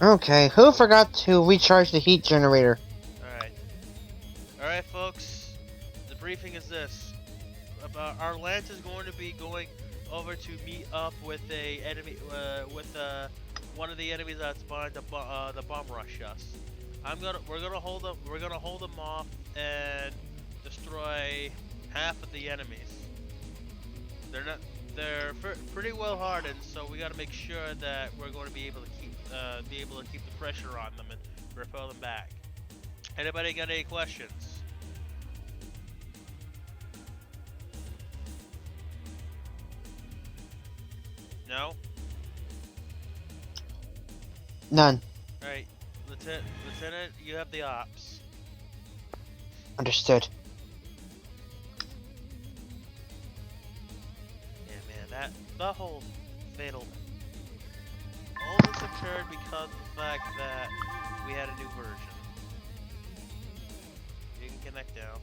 Okay, who forgot to recharge the heat generator? Alright. Alright folks. The briefing is this. About our lance is going to be going over to meet up with a enemy with one of the enemies that's behind the bomb rush us. We're gonna hold them off and destroy half of the enemies. They're pretty well hardened, so we got to make sure that we're going to be able to keep the pressure on them and repel them back. Anybody got any questions? No? None. Alright, Lieutenant, you have the ops. Understood. Yeah, man, the whole fatal. All this occurred because of the fact that we had a new version. You can connect now.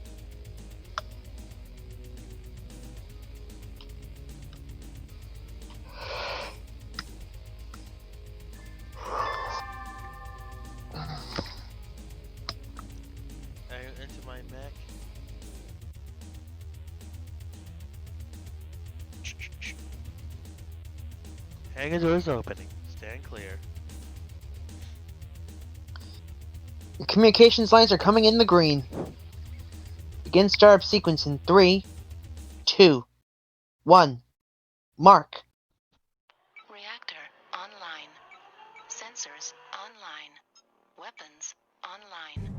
Into my mech. Hangar doors opening. Stand clear. The communications lines are coming in the green. Begin startup sequence in 3, 2, 1. Mark. Reactor online. Sensors online. Weapons online.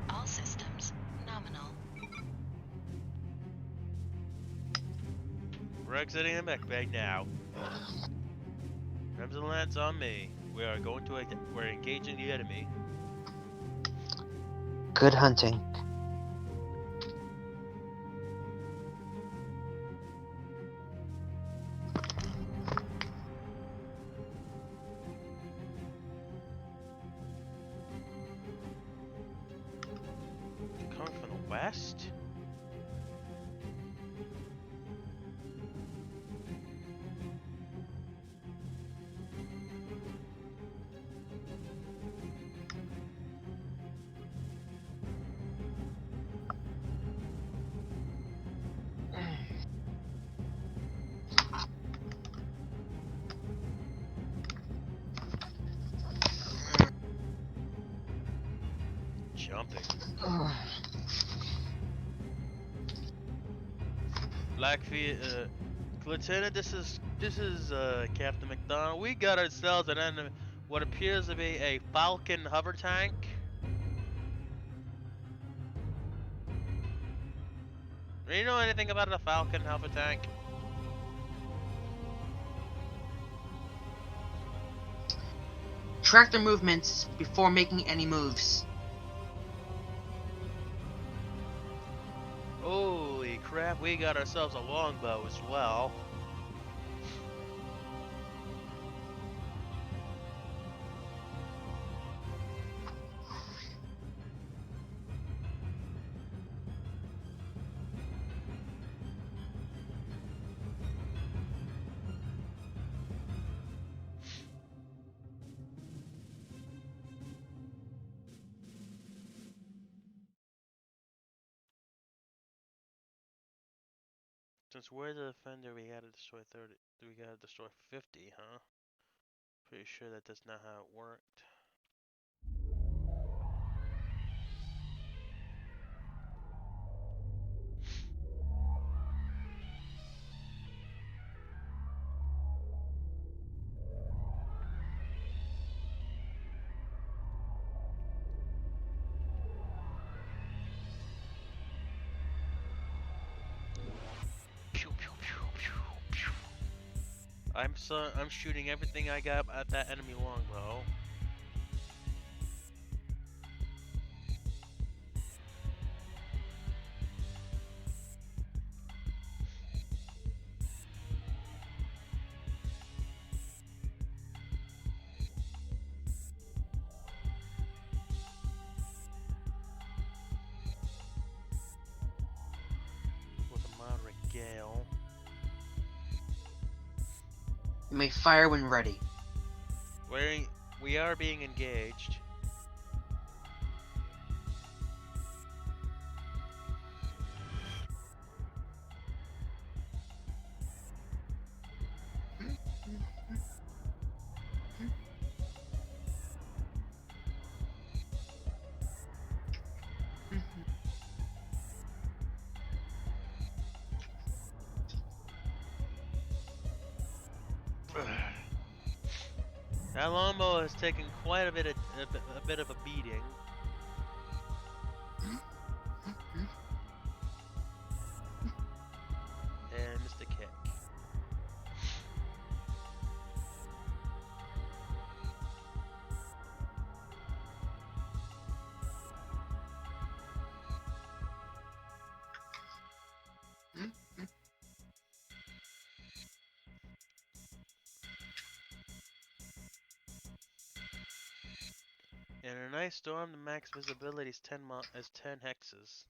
All systems nominal. We're exiting the mech bay now. Rems and Lance on me. We're engaging the enemy. Good hunting. Coming from the west? Jumping. Blackfeet, Lieutenant, this is Captain McDonald. We got ourselves an enemy, what appears to be a Falcon hover tank. Do you know anything about a Falcon hover tank? Track their movements before making any moves. Holy crap, we got ourselves a longbow as well. Since we're the defender, we gotta destroy 30. We gotta destroy 50, huh? Pretty sure that's not how it worked. Pew, pew, pew, pew, pew. I'm shooting everything I got at that enemy longbow. With a moderate gale. You may fire when ready. We are being engaged. That longbow has taken quite a bit of a beating. And missed a kick. In a nice storm, the max visibility is 10 hexes.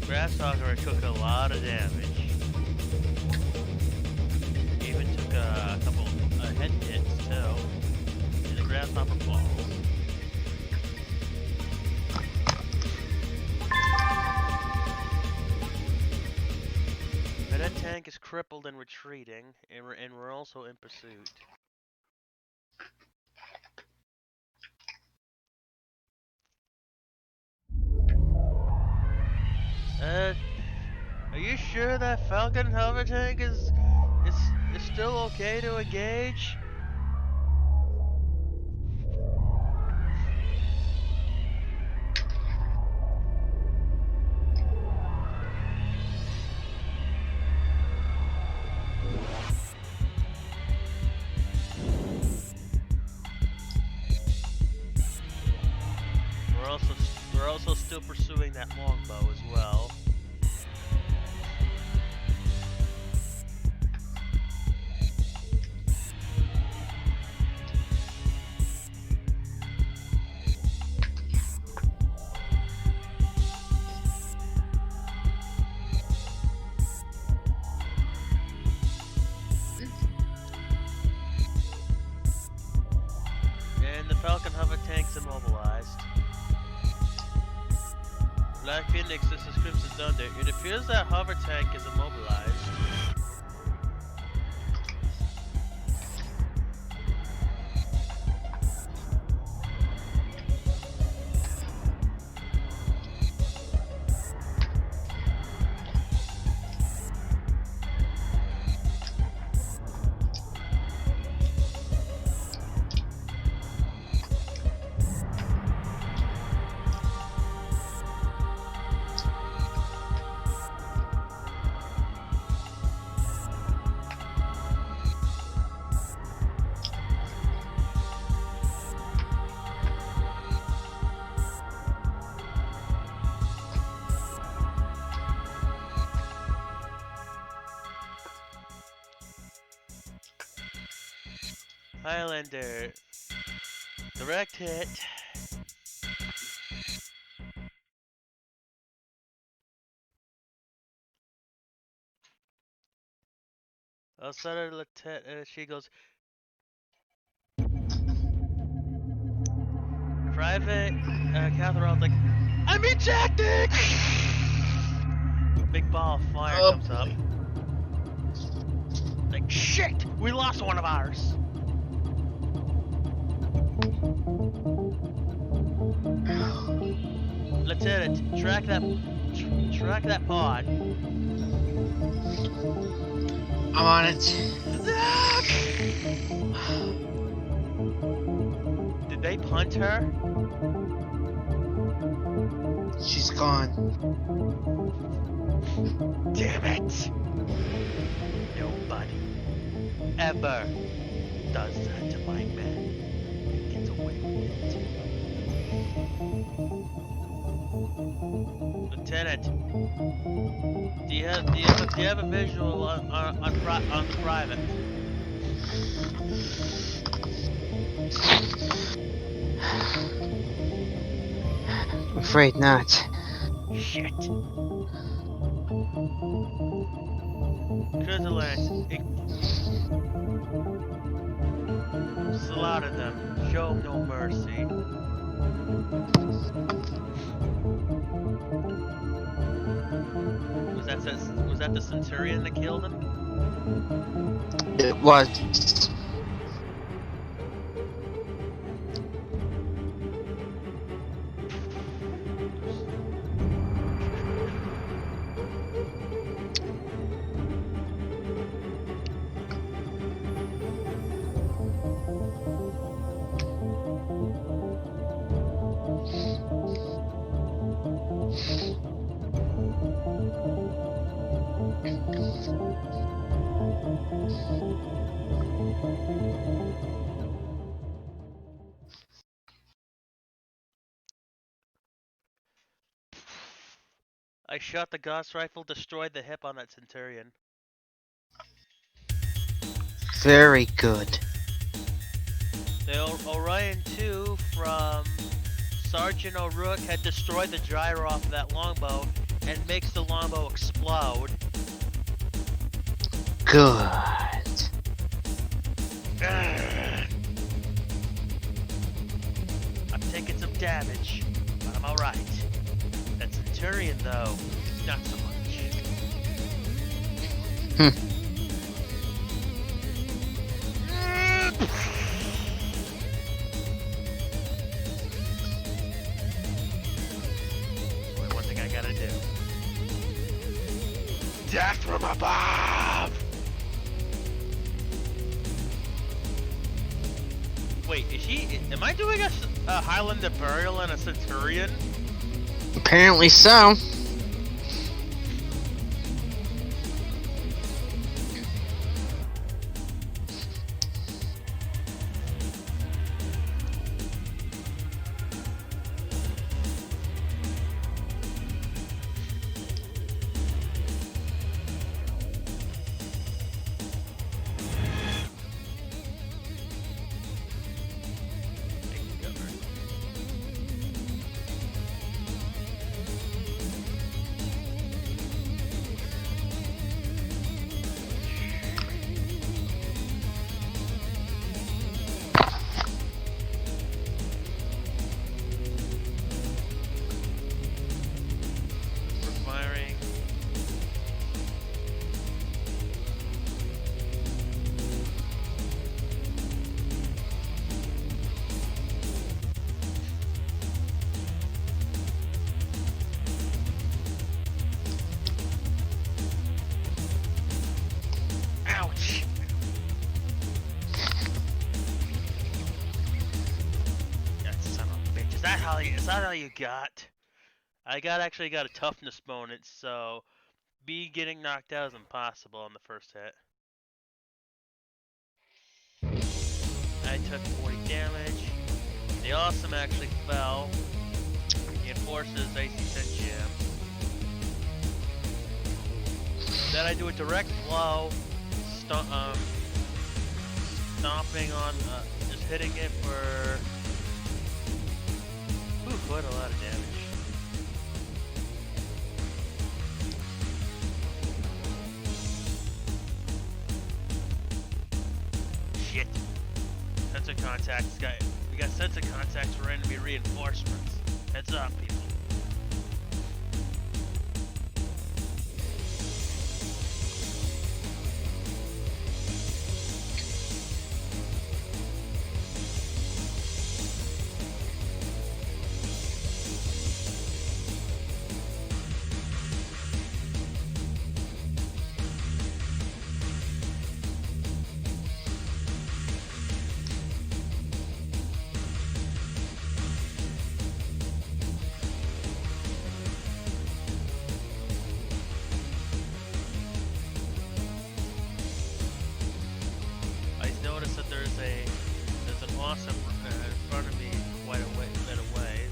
Grasshopper took a lot of damage. Even took a couple head hits too. And the grasshopper falls. But that tank is crippled and retreating, and we're also in pursuit. Are you sure that Falcon hover tank is still okay to engage? We're also still pursuing that longbow as well. Phoenix, this is Crimson Thunder. It appears that hover tank is immobilized. Highlander. Direct hit. Outside Lieutenant, and she goes, Private Catherall's like, I'm ejecting! Big ball of fire comes up. Like, shit! We lost one of ours! Lieutenant, track that pod. I'm on it. Did they punt her? She's gone. Damn it! Nobody ever does that to my men and gets away with it. Lieutenant, do you have a visual on private? I'm afraid not. Shit. Cruiserlands, slaughter them. Show no mercy. Was that the Centurion that killed him? It was. I shot the Gauss rifle, destroyed the hip on that Centurion. Very good. The Orion 2 from Sergeant O'Rourke had destroyed the gyro off of that longbow and makes the longbow explode. Good. I'm taking some damage, but I'm alright. That Centurion, though, not so much. Only one thing I gotta do. Death from above! Wait, am I doing a Highlander burial and a Centurion? Apparently so. damage. That son of a bitch. Is that how you got? I actually got a toughness bonus, so B getting knocked out is impossible on the first hit. I took 40 damage. The awesome actually fell. He enforces AC 10 jam. Then I do a direct blow, stomping on, just hitting it for quite a lot of damage. Shit. Sensor contacts, we got sensor contacts for enemy reinforcements. Heads up, people. There's an awesome in front of me quite a bit of ways.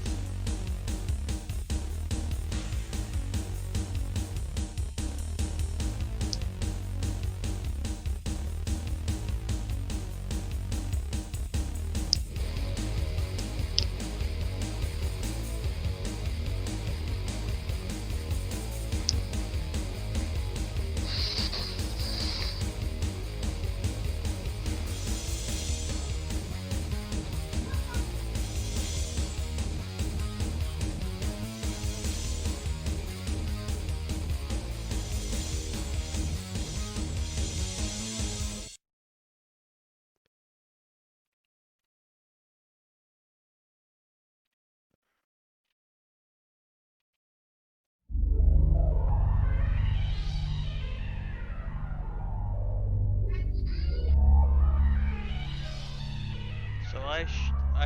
So I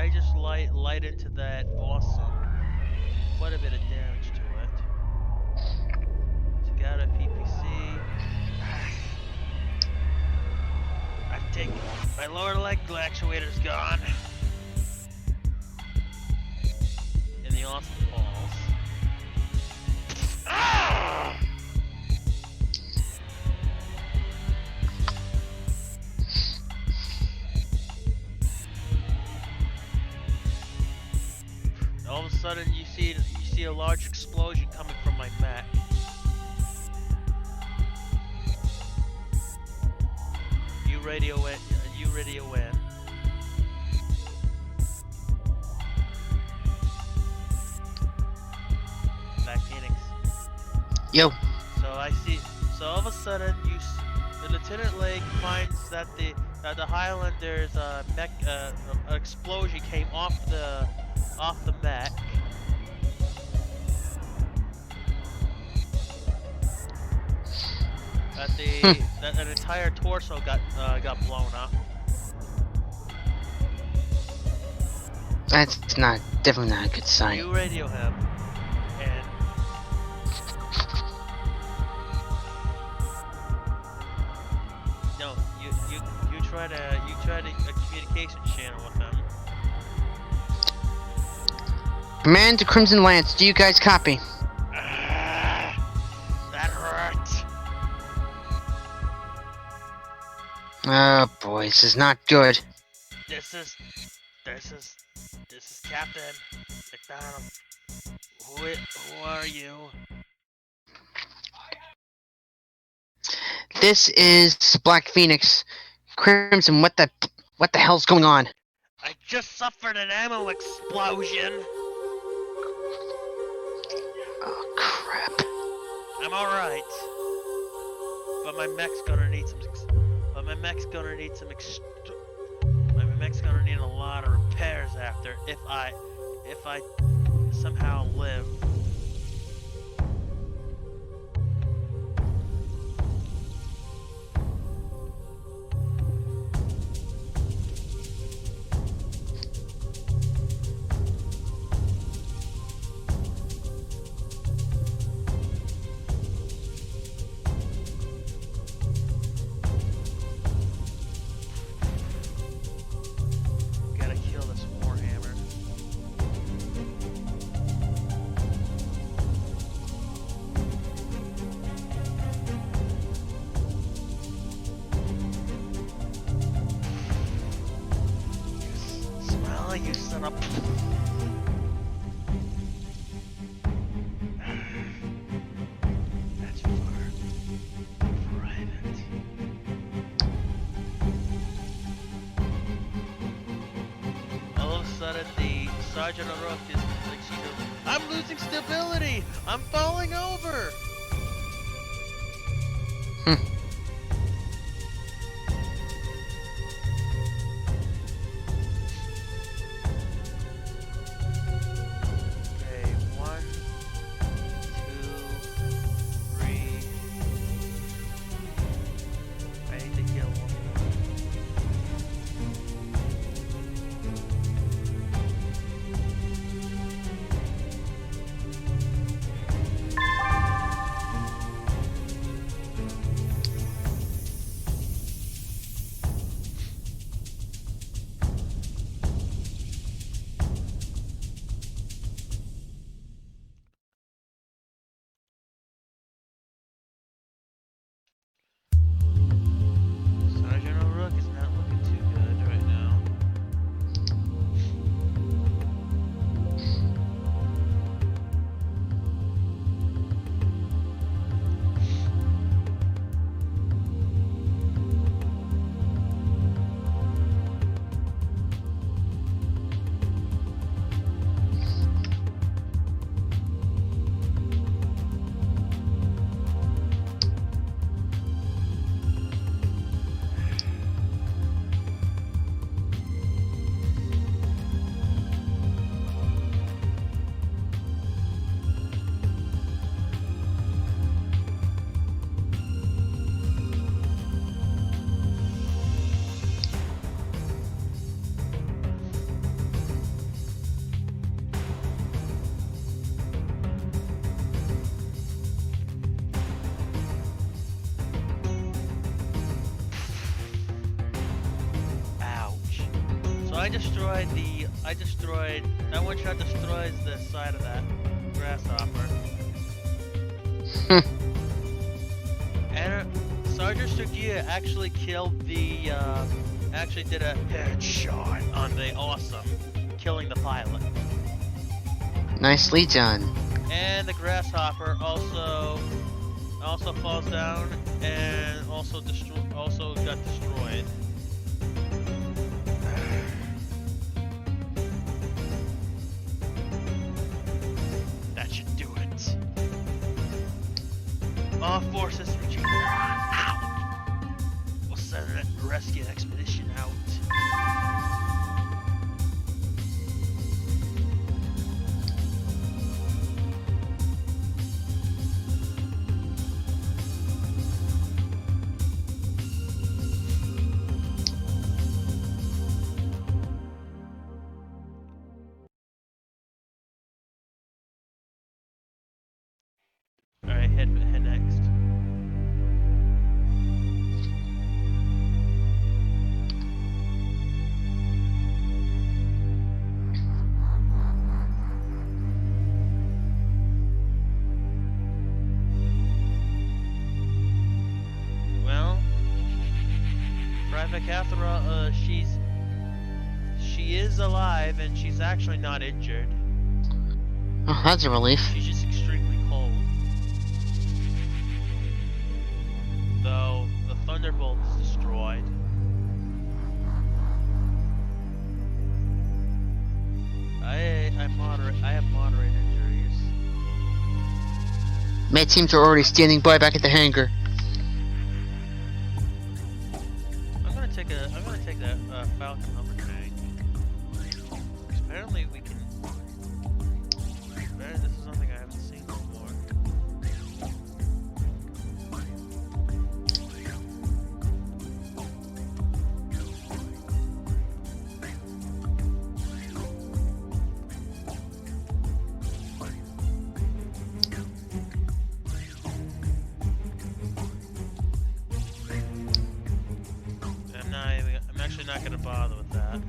just light into that awesome. Quite a bit of damage to it. So got a PPC. I've taken my lower leg actuator's gone. And the awesome falls. Ah! All of a sudden, you see a large explosion coming from my mech. You radio in. Back Phoenix. Yo. So all of a sudden, the Lieutenant Lake finds that the Highlander's mech explosion came off the mech. That an entire torso got blown up. That's definitely not a good sign. You radio him, and no, you try to a communication channel with him. Command to Crimson Lance, do you guys copy? That hurt. Oh boy, this is not good. This is Captain McDonald. Who are you? This is Black Phoenix. Crimson, what the hell's going on? I just suffered an ammo explosion. Oh crap. I'm alright. But my mech's gonna need a lot of repairs after if I somehow live. wanna. That's for private. All of a sudden, the Sergeant O'Rourke is like, she goes, I'm losing stability! I'm falling over! Okay, 1, 2, 3. I need to kill one Sergeant O'Rourke is not looking too good right now. Ouch. So that one shot destroys the side of that grasshopper. And Sergeant Sturgia actually killed actually did a headshot on the Awesome, killing the pilot. Nicely done. And the grasshopper also falls down and also got destroyed. That should do it. All forces retreat. Ow! We'll send a rescue expedition out. Alright, head next. Well, Private Cathra, she is alive and she's actually not injured. Oh, that's a relief. She's just extremely cold. Though the Thunderbolt is destroyed. I have moderate injuries. Med teams are already standing by back at the hangar. I'm gonna take that Falcon Hummer tank. 'Cause apparently we can. This is something I haven't seen before. I'm actually not gonna bother with that.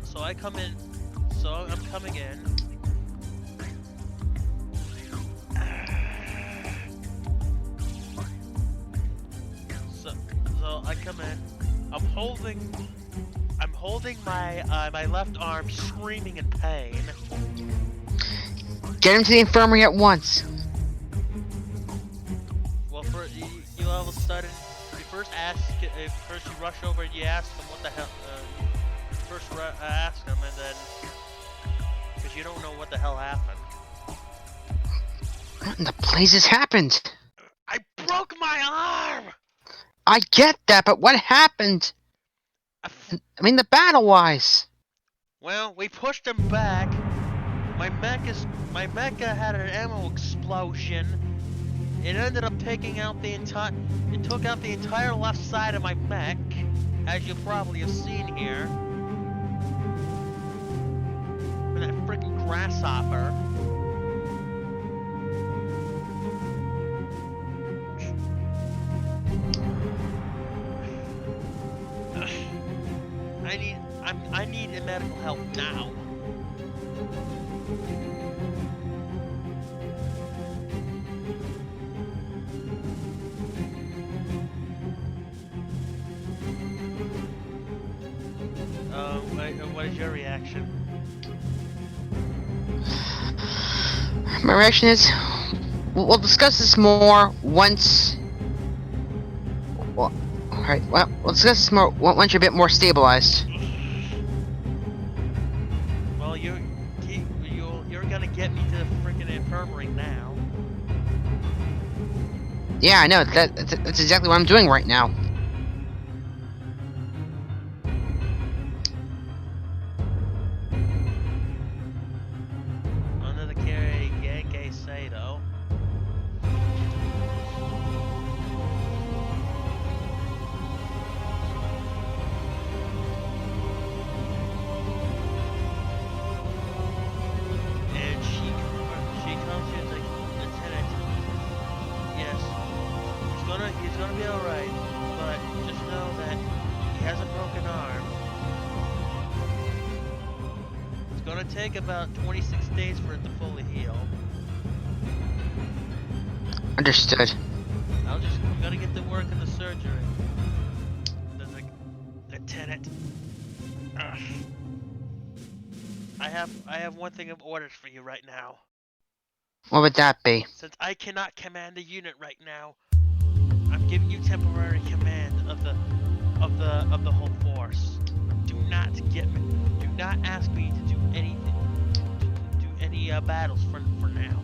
So I come in. So I'm coming in. So I come in. I'm holding my my left arm, screaming in pain. Get him to the infirmary at once. Well, you all of a sudden, you first first you rush over and you ask him what the hell. You first ask him, and then because you don't know what the hell happened. What in the blazes happened? I broke my arm. I get that, but what happened? I mean, the battle-wise. Well, we pushed him back. My mecha had an ammo explosion. It ended up taking out the entire. It took out the entire left side of my mech, as you probably have seen here. And that freaking grasshopper. I need medical help now. What is your reaction? My reaction is, we'll discuss this more once. Well, alright, well, we'll discuss this more once you're a bit more stabilized. Well, you're gonna get me to the freaking infirmary now. Yeah, I know, that's exactly what I'm doing right now. Under the carry Yankee say though. And she comes here like, Lieutenant, yes, he's gonna be alright, but just know that he has a broken arm. It's gonna take about 26 days for it to fully heal. Understood. I'm gonna get to work in the surgery. There's like, Lieutenant. Ugh. I have one thing of orders for you right now. What would that be? Since I cannot command a unit right now, I'm giving you temporary command of the whole force. Do not ask me to do anything, do any battles for now.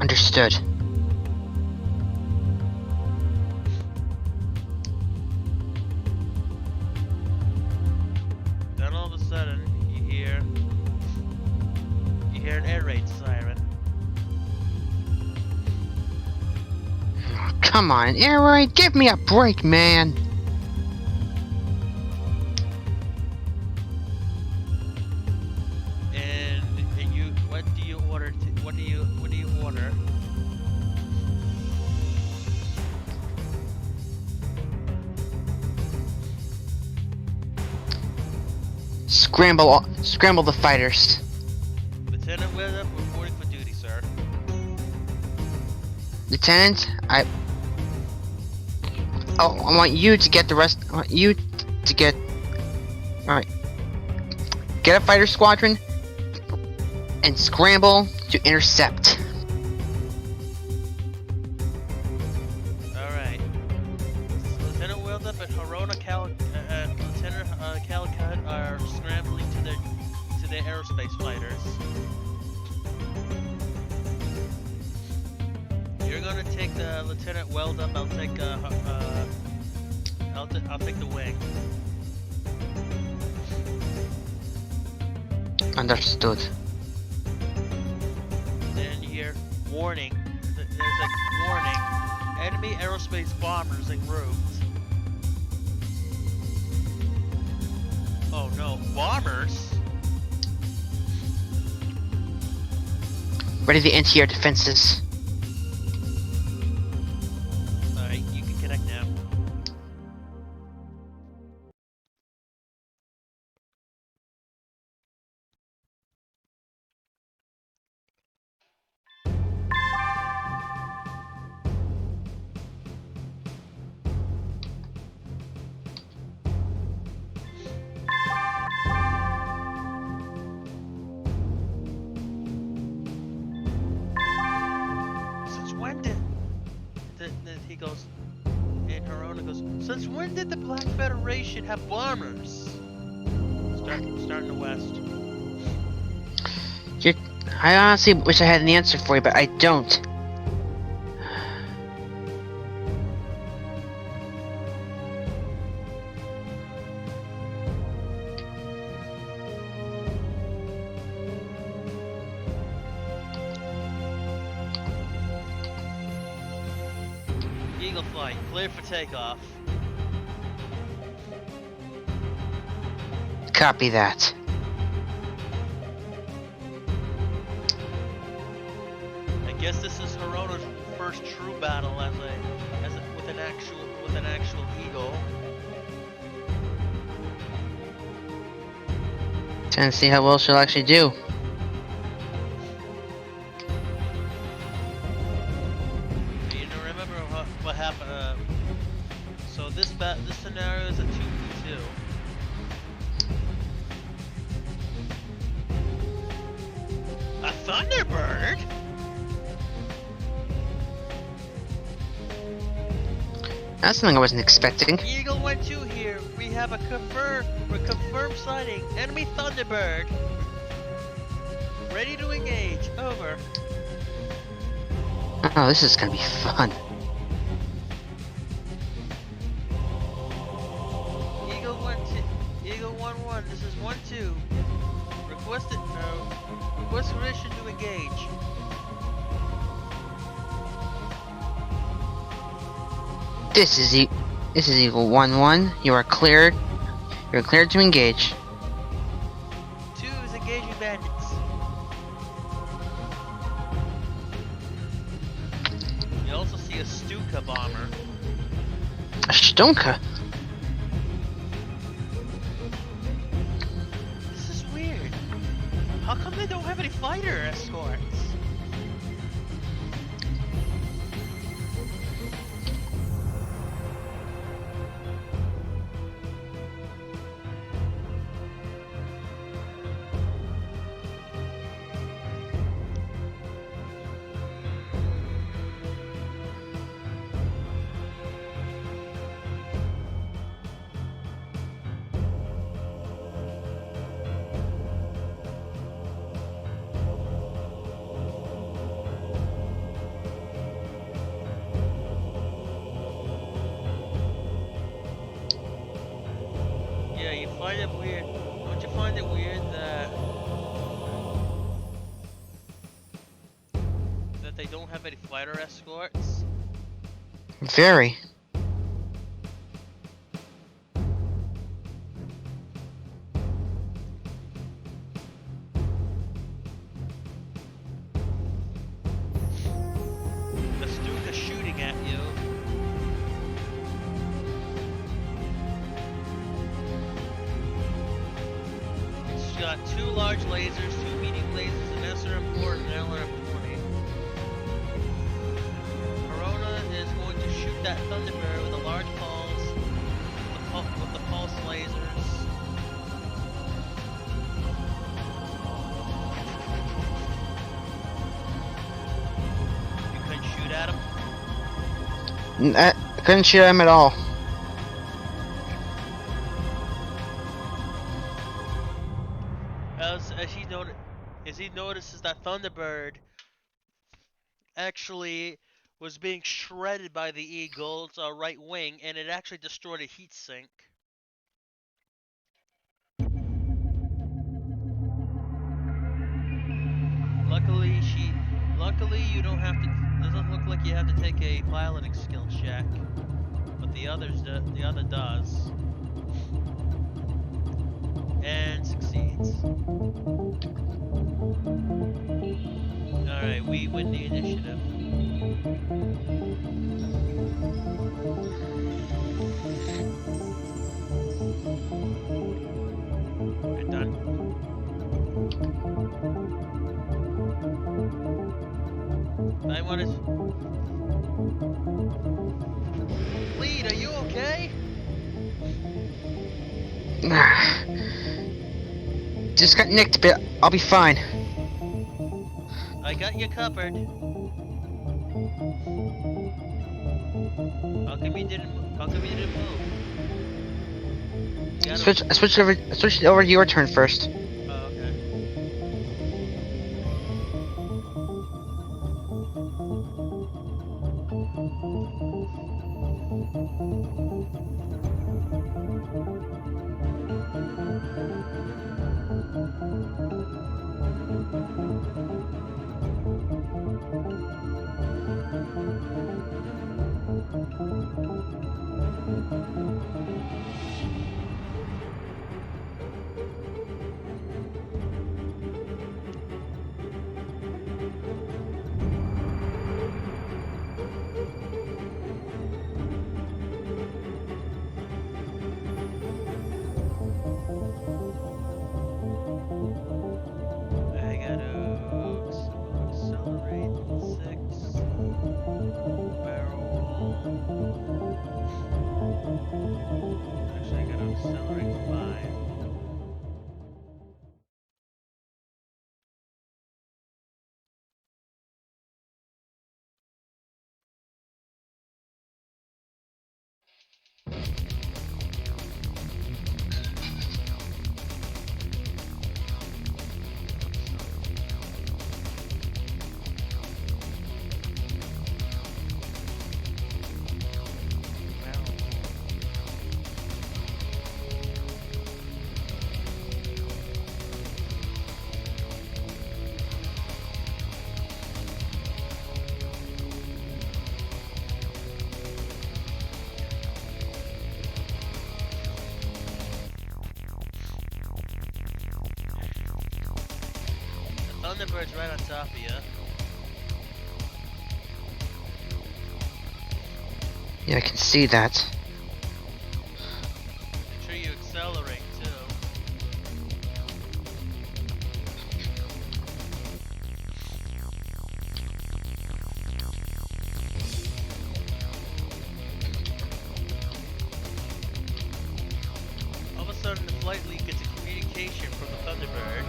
Understood. Then all of a sudden, you hear an air raid siren. Come on, air raid, give me a break, man. And you, what do you order? What do you order? Scramble the fighters. Lieutenant Weather reporting for duty, sir. Lieutenant, I want you to get the rest. I want you to get. Alright. Get a fighter squadron and scramble to intercept. Alright. Lieutenant Wildup and Lieutenant Calicut are scrambling to their aerospace fighters. You're gonna take the Lieutenant Weldup. I'll take I'll take the wing. Understood. Then you hear warning. There's a warning. Enemy aerospace bombers en route. Oh no, bombers? Ready the anti-air defenses. Alright, you can connect now. goes, and Harona goes, since when did the Black Federation have bombers? Starting the west. I honestly wish I had an answer for you, but I don't. Eagle flight, clear for takeoff. Copy that. I guess this is Harona's first true battle with an actual eagle. Trying to see how well she'll actually do. You know, remember what happened? So this scenario is a 2v2. A Thunderbird? That's something I wasn't expecting. Eagle 1-2 here. We have a confirmed sighting. Enemy Thunderbird. Ready to engage. Over. Oh, this is gonna be fun. Eagle 1-2. Eagle 1-1. This is 1-2. Request permission to engage. This is Eagle 1-1. You are cleared. You are cleared to engage. 2 is engaging bandits. You also see a Stuka bomber. A Stonka. This is weird. How come they don't have any fighter escorts? Yeah, you find it weird. Don't you find it weird that they don't have any fighter escorts? Very. The Stuka shooting at you. It's got 2 large lasers, 2 medium lasers, an SRM-4 and an LRM-20. Corona is going to shoot that Thunderbird with a large pulse, with the pulse lasers. You couldn't shoot at him? I couldn't shoot him at all. As he notices that Thunderbird actually was being shredded by the Eagle's right wing, and it actually destroyed a heat sink. Luckily you don't have to. Doesn't look like you have to take a piloting skill check, but the other does, and succeeds. Alright, we win the initiative. We're done. I want to... Lead, are you okay? Just got nicked a bit. I'll be fine. I got you covered. How come you didn't? How come you didn't move? You gotta. I switched it over to your turn first. Oh, okay. I gotta accelerate 6, barrel roll. Actually, I gotta accelerate 5. Thunderbird's right on top of you. Yeah, I can see that. Make sure you accelerate too. All of a sudden, the flight lead gets a communication from the Thunderbird.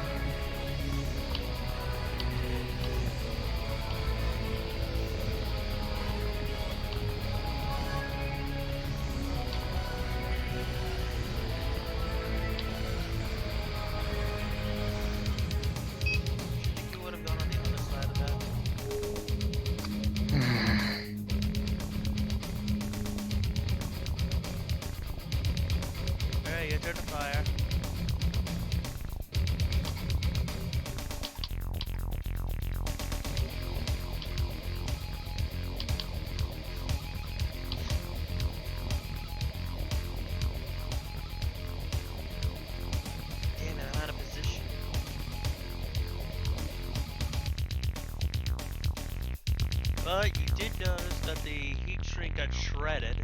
Alright, your turn to fire. Damn it, I'm out of position. But you did notice that the heat shrink got shredded.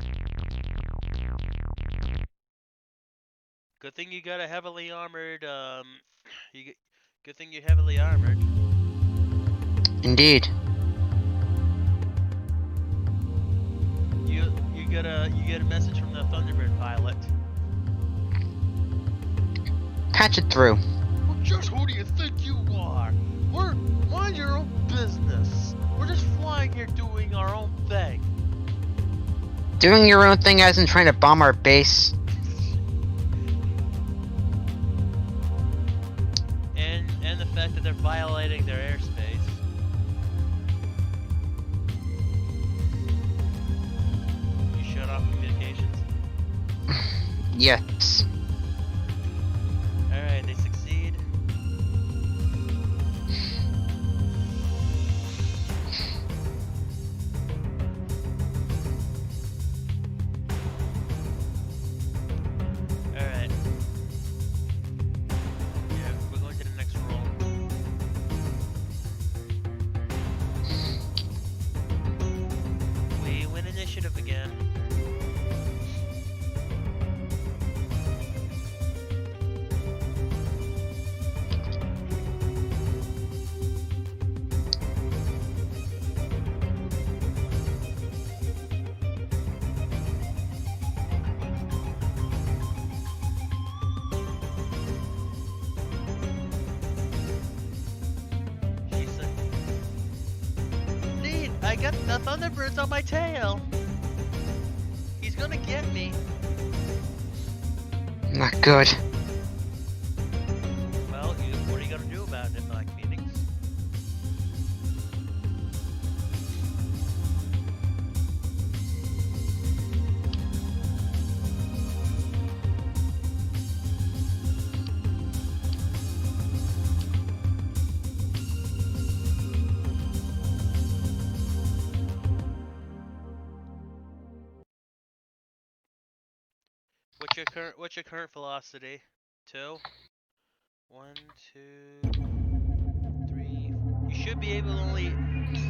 Good thing you got a heavily armored, good thing you're heavily armored. Indeed. You get a message from the Thunderbird pilot. Patch it through. Well, just who do you think you are? Mind your own business. We're just flying here doing our own thing. Doing your own thing as in trying to bomb our base. And the fact that they're violating their airspace. You shut off communications. Yes. Alright, they succeed. Alright. Yeah, we're going to the next roll. We win initiative again. She said, "Neat, I got the Thunderbirds on my tail." gonna get me. Not good. Well, what are you gonna do about it, like meetings? What's your current velocity? 2? 1, 2, 3. You should be able to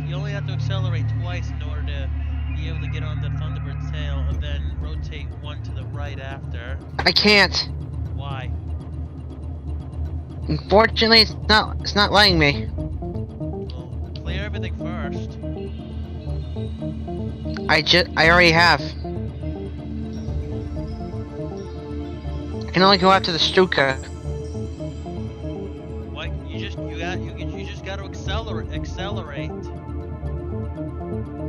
you only have to accelerate twice in order to be able to get on the Thunderbird's tail and then rotate 1 to the right after. I can't. Why? Unfortunately, it's not letting me. Well, clear everything first. I already have. I can only go after the Stuka. Why you just got to accelerate.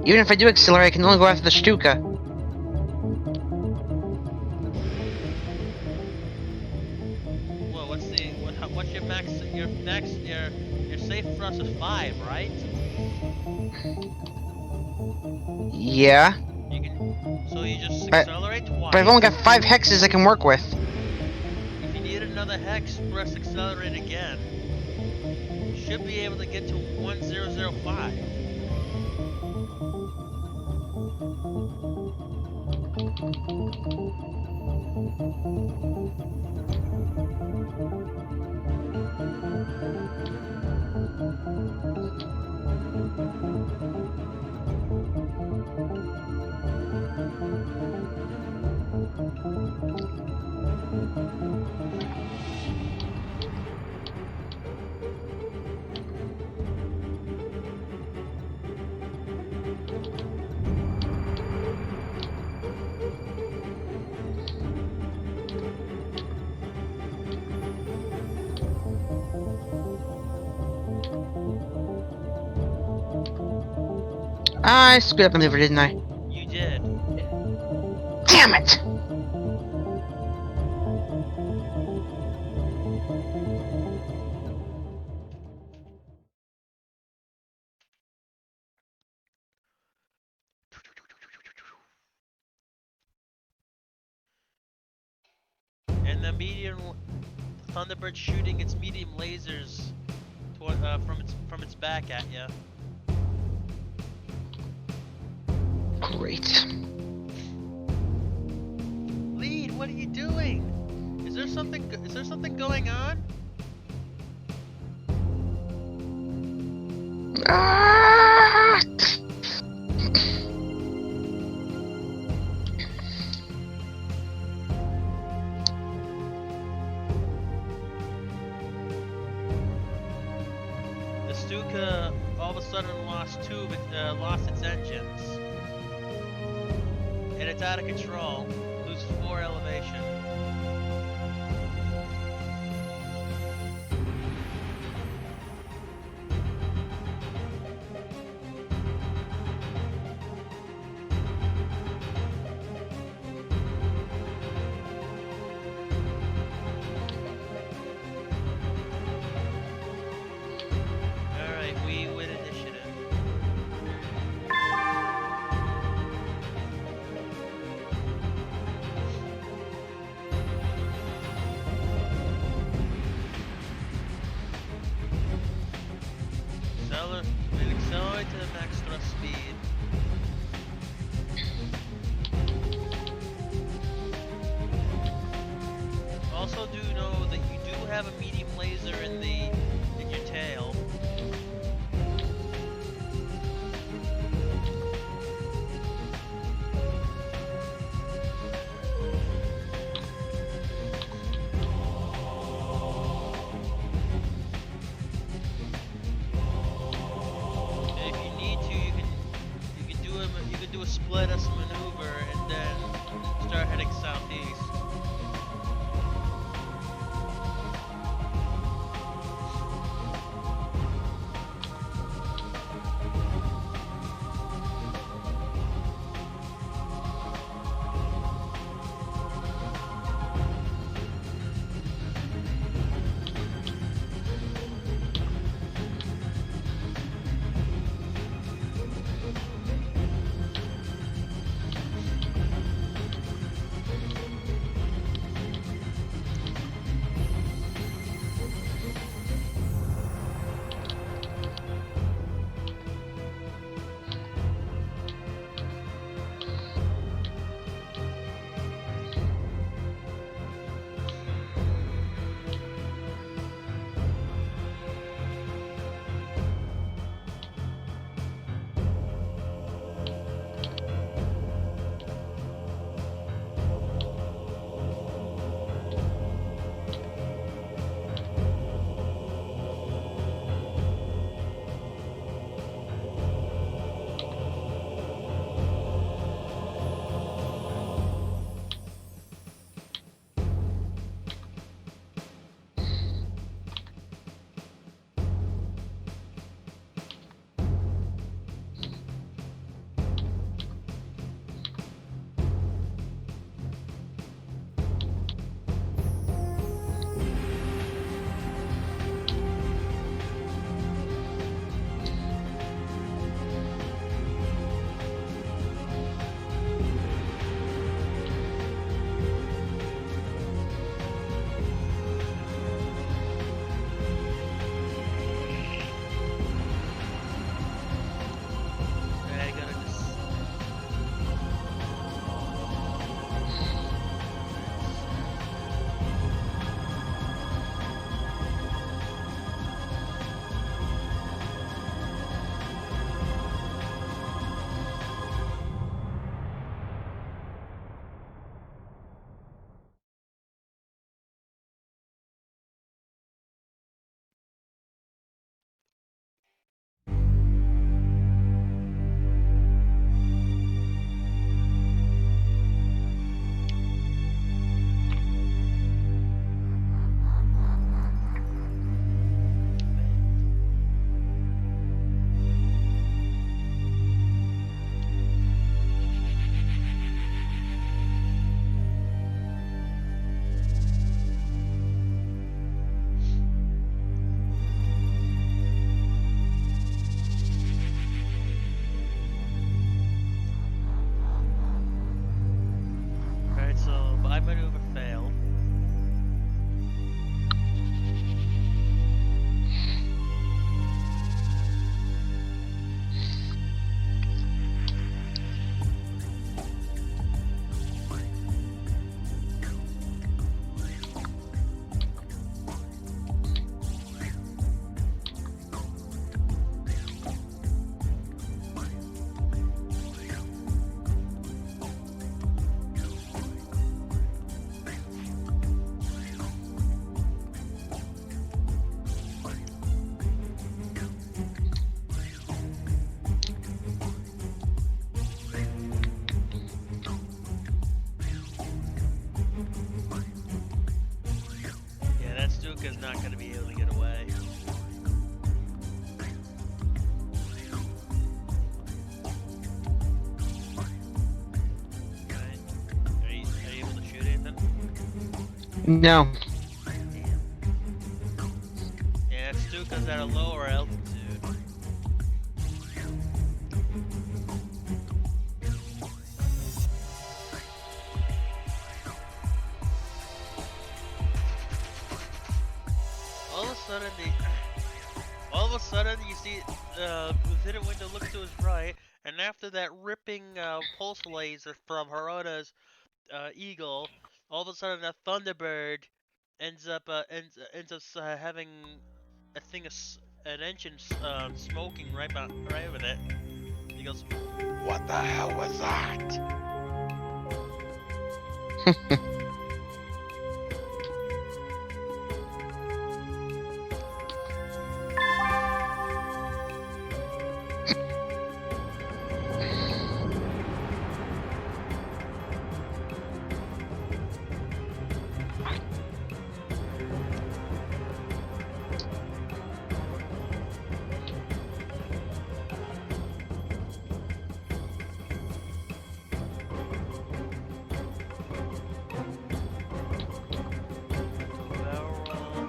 Even if I do accelerate, I can only go after the Stuka. Well, what's your max your safe thrust is 5, right? Yeah. So you just But- accelerate twice. But I've only got 5 hexes I can work with. If you need another hex, press accelerate again. You should be able to get to 1005. I screwed up maneuver, didn't I? You did. Damn it! And the Thunderbird shooting its medium lasers from its back at you. Great. Lead, what are you doing? Is there something going on? Ah! The Stuka all of a sudden lost its engines. And it's out of control. Loses 4 elevation. Alright, we win initiative. Accelerate to the max thrust speed. Also do know that you do have a medium laser in your tail. And if you need to, you can do a split us maneuver and then start heading southeast. No. Damn. Yeah, it's too because at a lower altitude. All of a sudden, you see Lieutenant Window looks to his right, and after that ripping pulse laser from Haruna's eagle, all of a sudden a Thunderbird ends up having a thing an engine smoking right with it. He goes, "What the hell was that?" Barrel roll.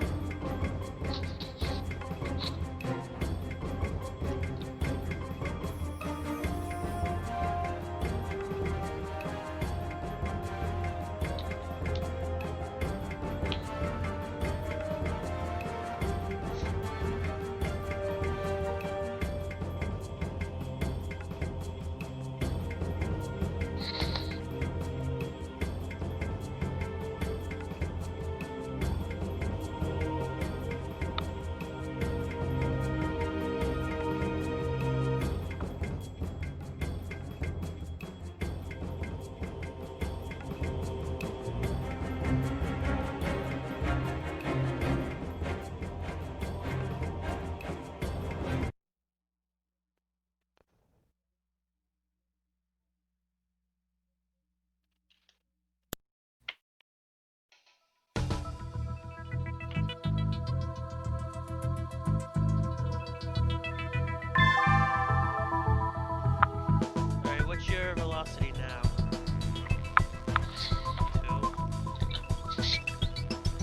Alright, what's your velocity now?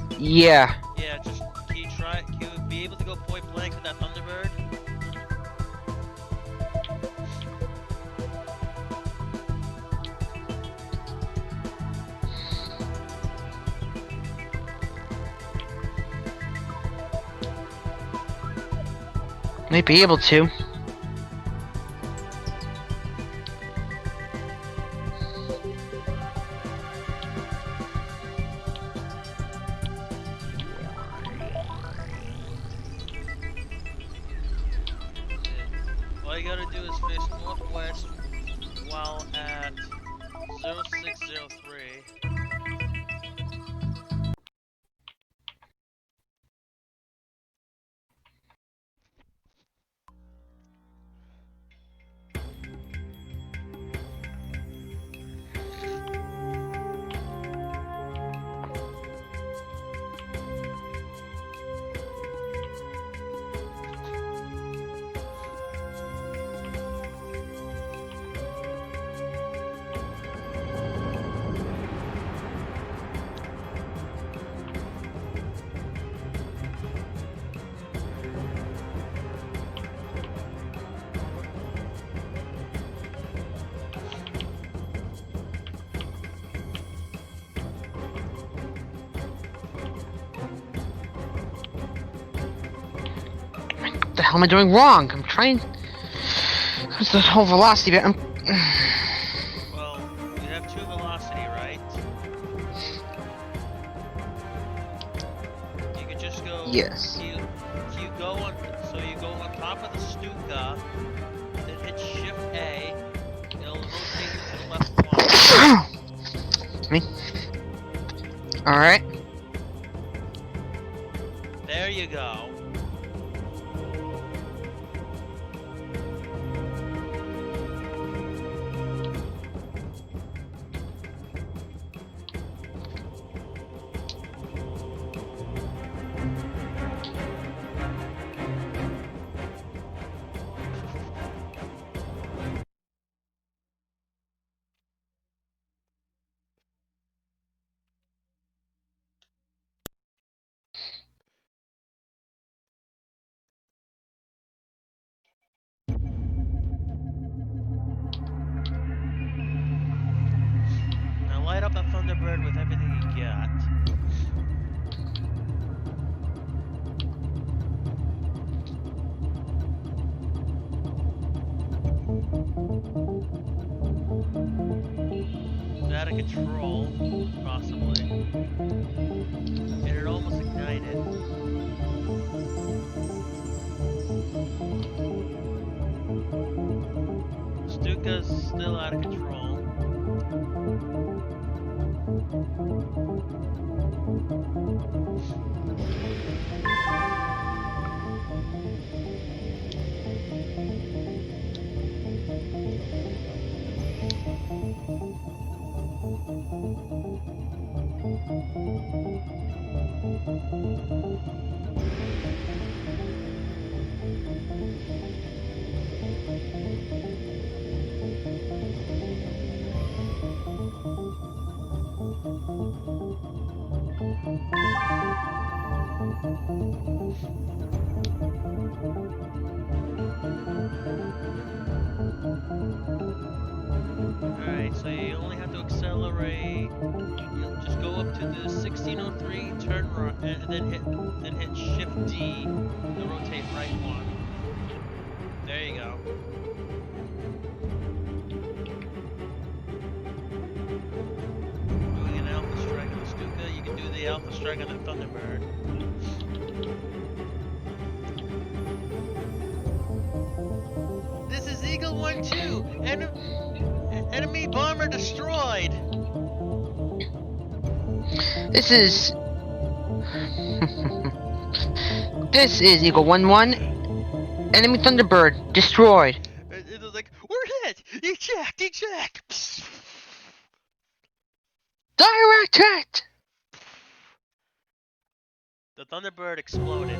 2. Yeah. Yeah, just can you be able to go point blank with that Thunderbird? Might be able to. All you gotta do is face northwest while at 0603. What the hell am I doing wrong? I'm trying. What's the whole velocity bit? Well, you have 2 velocity, right? You can just go. Yes. You go on. So you go on top of the Stuka, then hit Shift A. It'll rotate you to the left one. Me. All right. There you go. Thunderbird with everything you got. It's out of control, possibly. And it almost ignited. Stuka's still out of control. Alright, so you only have to accelerate. You'll just go up to the 1603, turn right, and then hit Shift D to rotate right one. There you go. Doing an Alpha Strike on the Stuka, you can do the Alpha Strike on the Thunderbird. This is Eagle 1-2, enemy bomber destroyed. This is... This is Eagle 1-1. Enemy Thunderbird destroyed. It was like, we're hit! Eject! Eject! Psst. Direct hit! The Thunderbird exploded.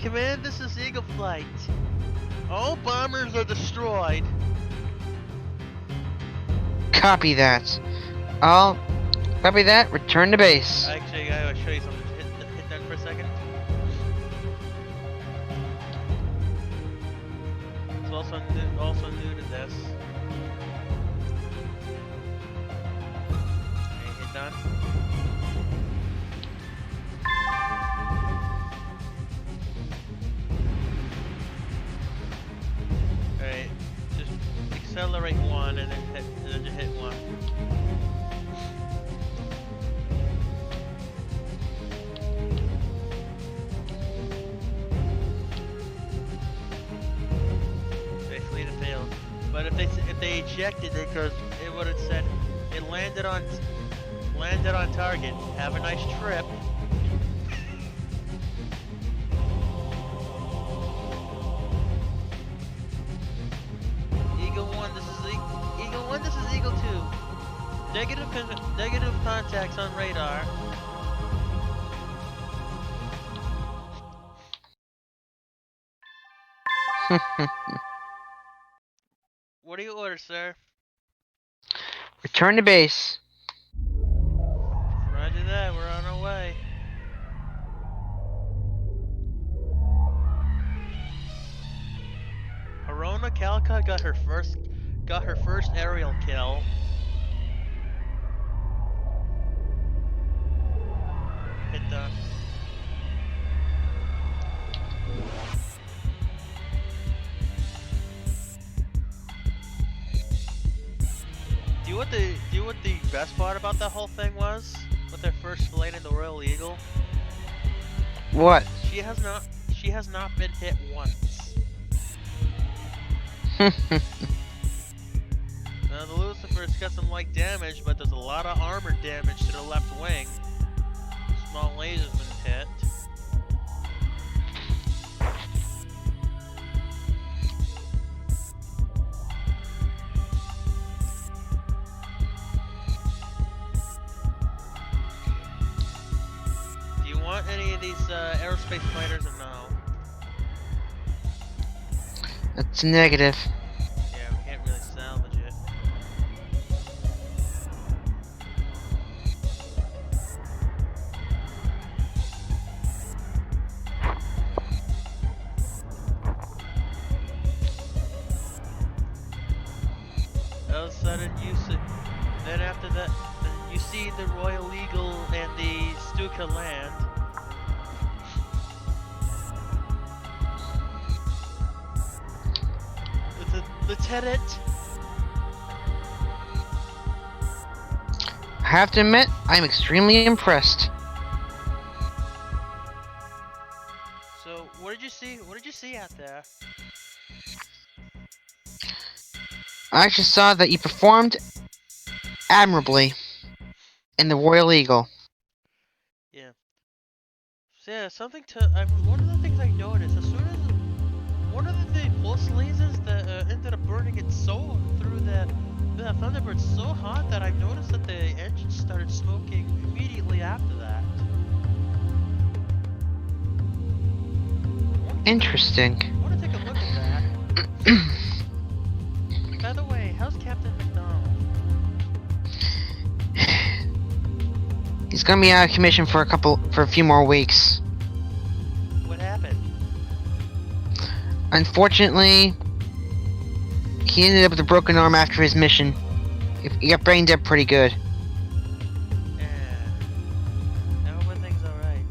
Command, this is Eagle Flight. All bombers are destroyed. Copy that. I'll copy that. Return to base. Actually, I gotta show you something. Hit that for a second. It's also new to this. Okay, hit done. Alright, just accelerate one and then just hit one. Basically it failed. But if they ejected it, because it would have said it landed on target. Have a nice trip. Eagle 1, this is Eagle 1, this is Eagle 2. Negative contacts on radar. What do you order, sir? Return to base. Roger that, we're on our way. Harona Kalka got her first aerial kill. Hit done. Do you know what the best part about that whole thing was? With their first flight in the Royal Eagle? What? She has not been hit once. Now the Lucifer's got some light damage, but there's a lot of armor damage to the left wing. Small laser's been hit. Do you want any of these aerospace fighters or no? That's negative. Yeah, we can't really salvage it. sudden you see, then after that, then you see the Royal Eagle and the Stuka land. The lieutenant. I have to admit, I'm extremely impressed. So what did you see? What did you see out there? I just saw that you performed admirably in the Royal Eagle. Yeah. So yeah, something to. One of the things I noticed as soon as one of the pulse lasers that ended up burning it so through the Thunderbird so hot that I noticed that the engine started smoking immediately after that. Interesting. I want to take a look at that. By the way, how's Captain McDonald? He's gonna be out of commission for a few more weeks. What happened? Unfortunately, he ended up with a broken arm after his mission. He got brain dead pretty good. Yeah. Now everything's alright.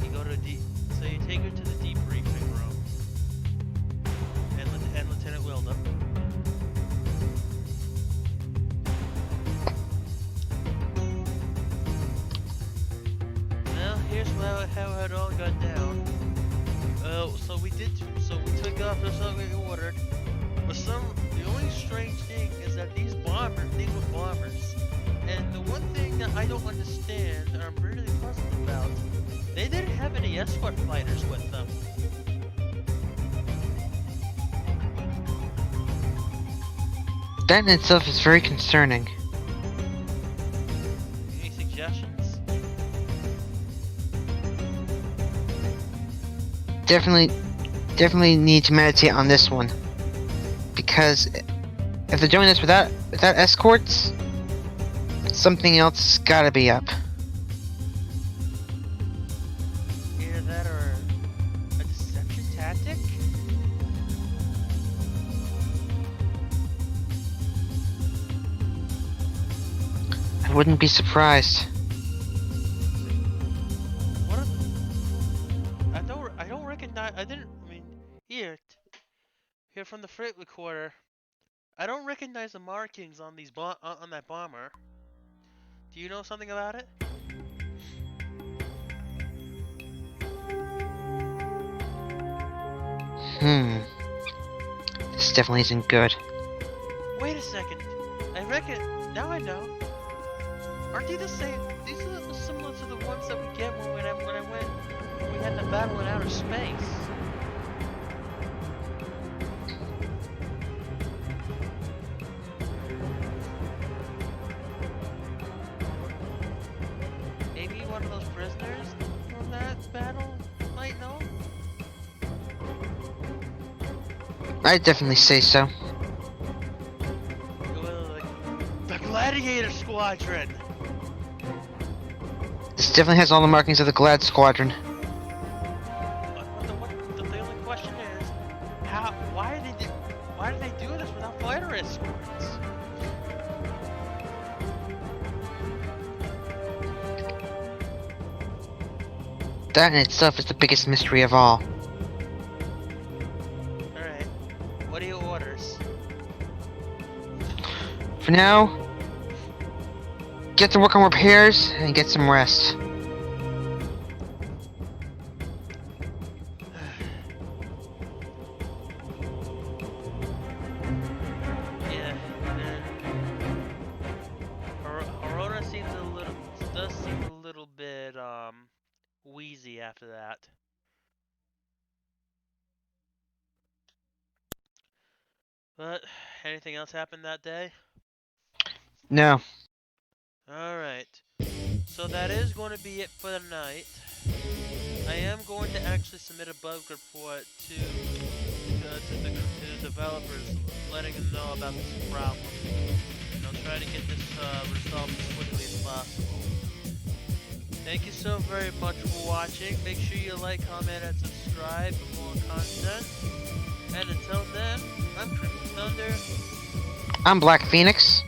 You go to so you take her to the debriefing room. And Lieutenant Wilda. Well, here's how it all got down. So we took off as we ordered. But the only strange thing is that these were bombers. And the one thing that I don't understand, and I'm really puzzled about, they didn't have any escort fighters with them. That in itself is very concerning. Any suggestions? Definitely need to meditate on this one. Because if they're doing this without escorts, something else has gotta be up. Either that or a deception tactic? I wouldn't be surprised. What? I don't recognize. Here from the freight recorder. I don't recognize the markings on these on that bomber. Do you know something about it? This definitely isn't good. Wait a second. Now I know. Aren't they the same? These are similar to the ones that we get when we had the battle in outer space. Maybe one of those prisoners from that battle might know? I'd definitely say so. The Gladiator Squadron! This definitely has all the markings of the Glad Squadron. The only question is, why did they do this without fighter escorts? That in itself is the biggest mystery of all. Alright, what are your orders? For now, get to work on repairs and get some rest. Yeah, Aurora does seem a little bit, wheezy after that. But, anything else happened that day? No. Alright. So that is going to be it for the night. I am going to actually submit a bug report to the developers, letting them know about this problem. And I'll try to get this resolved as quickly as possible. Thank you so very much for watching. Make sure you like, comment, and subscribe for more content. And until then, I'm Crimson Thunder. I'm Black Phoenix.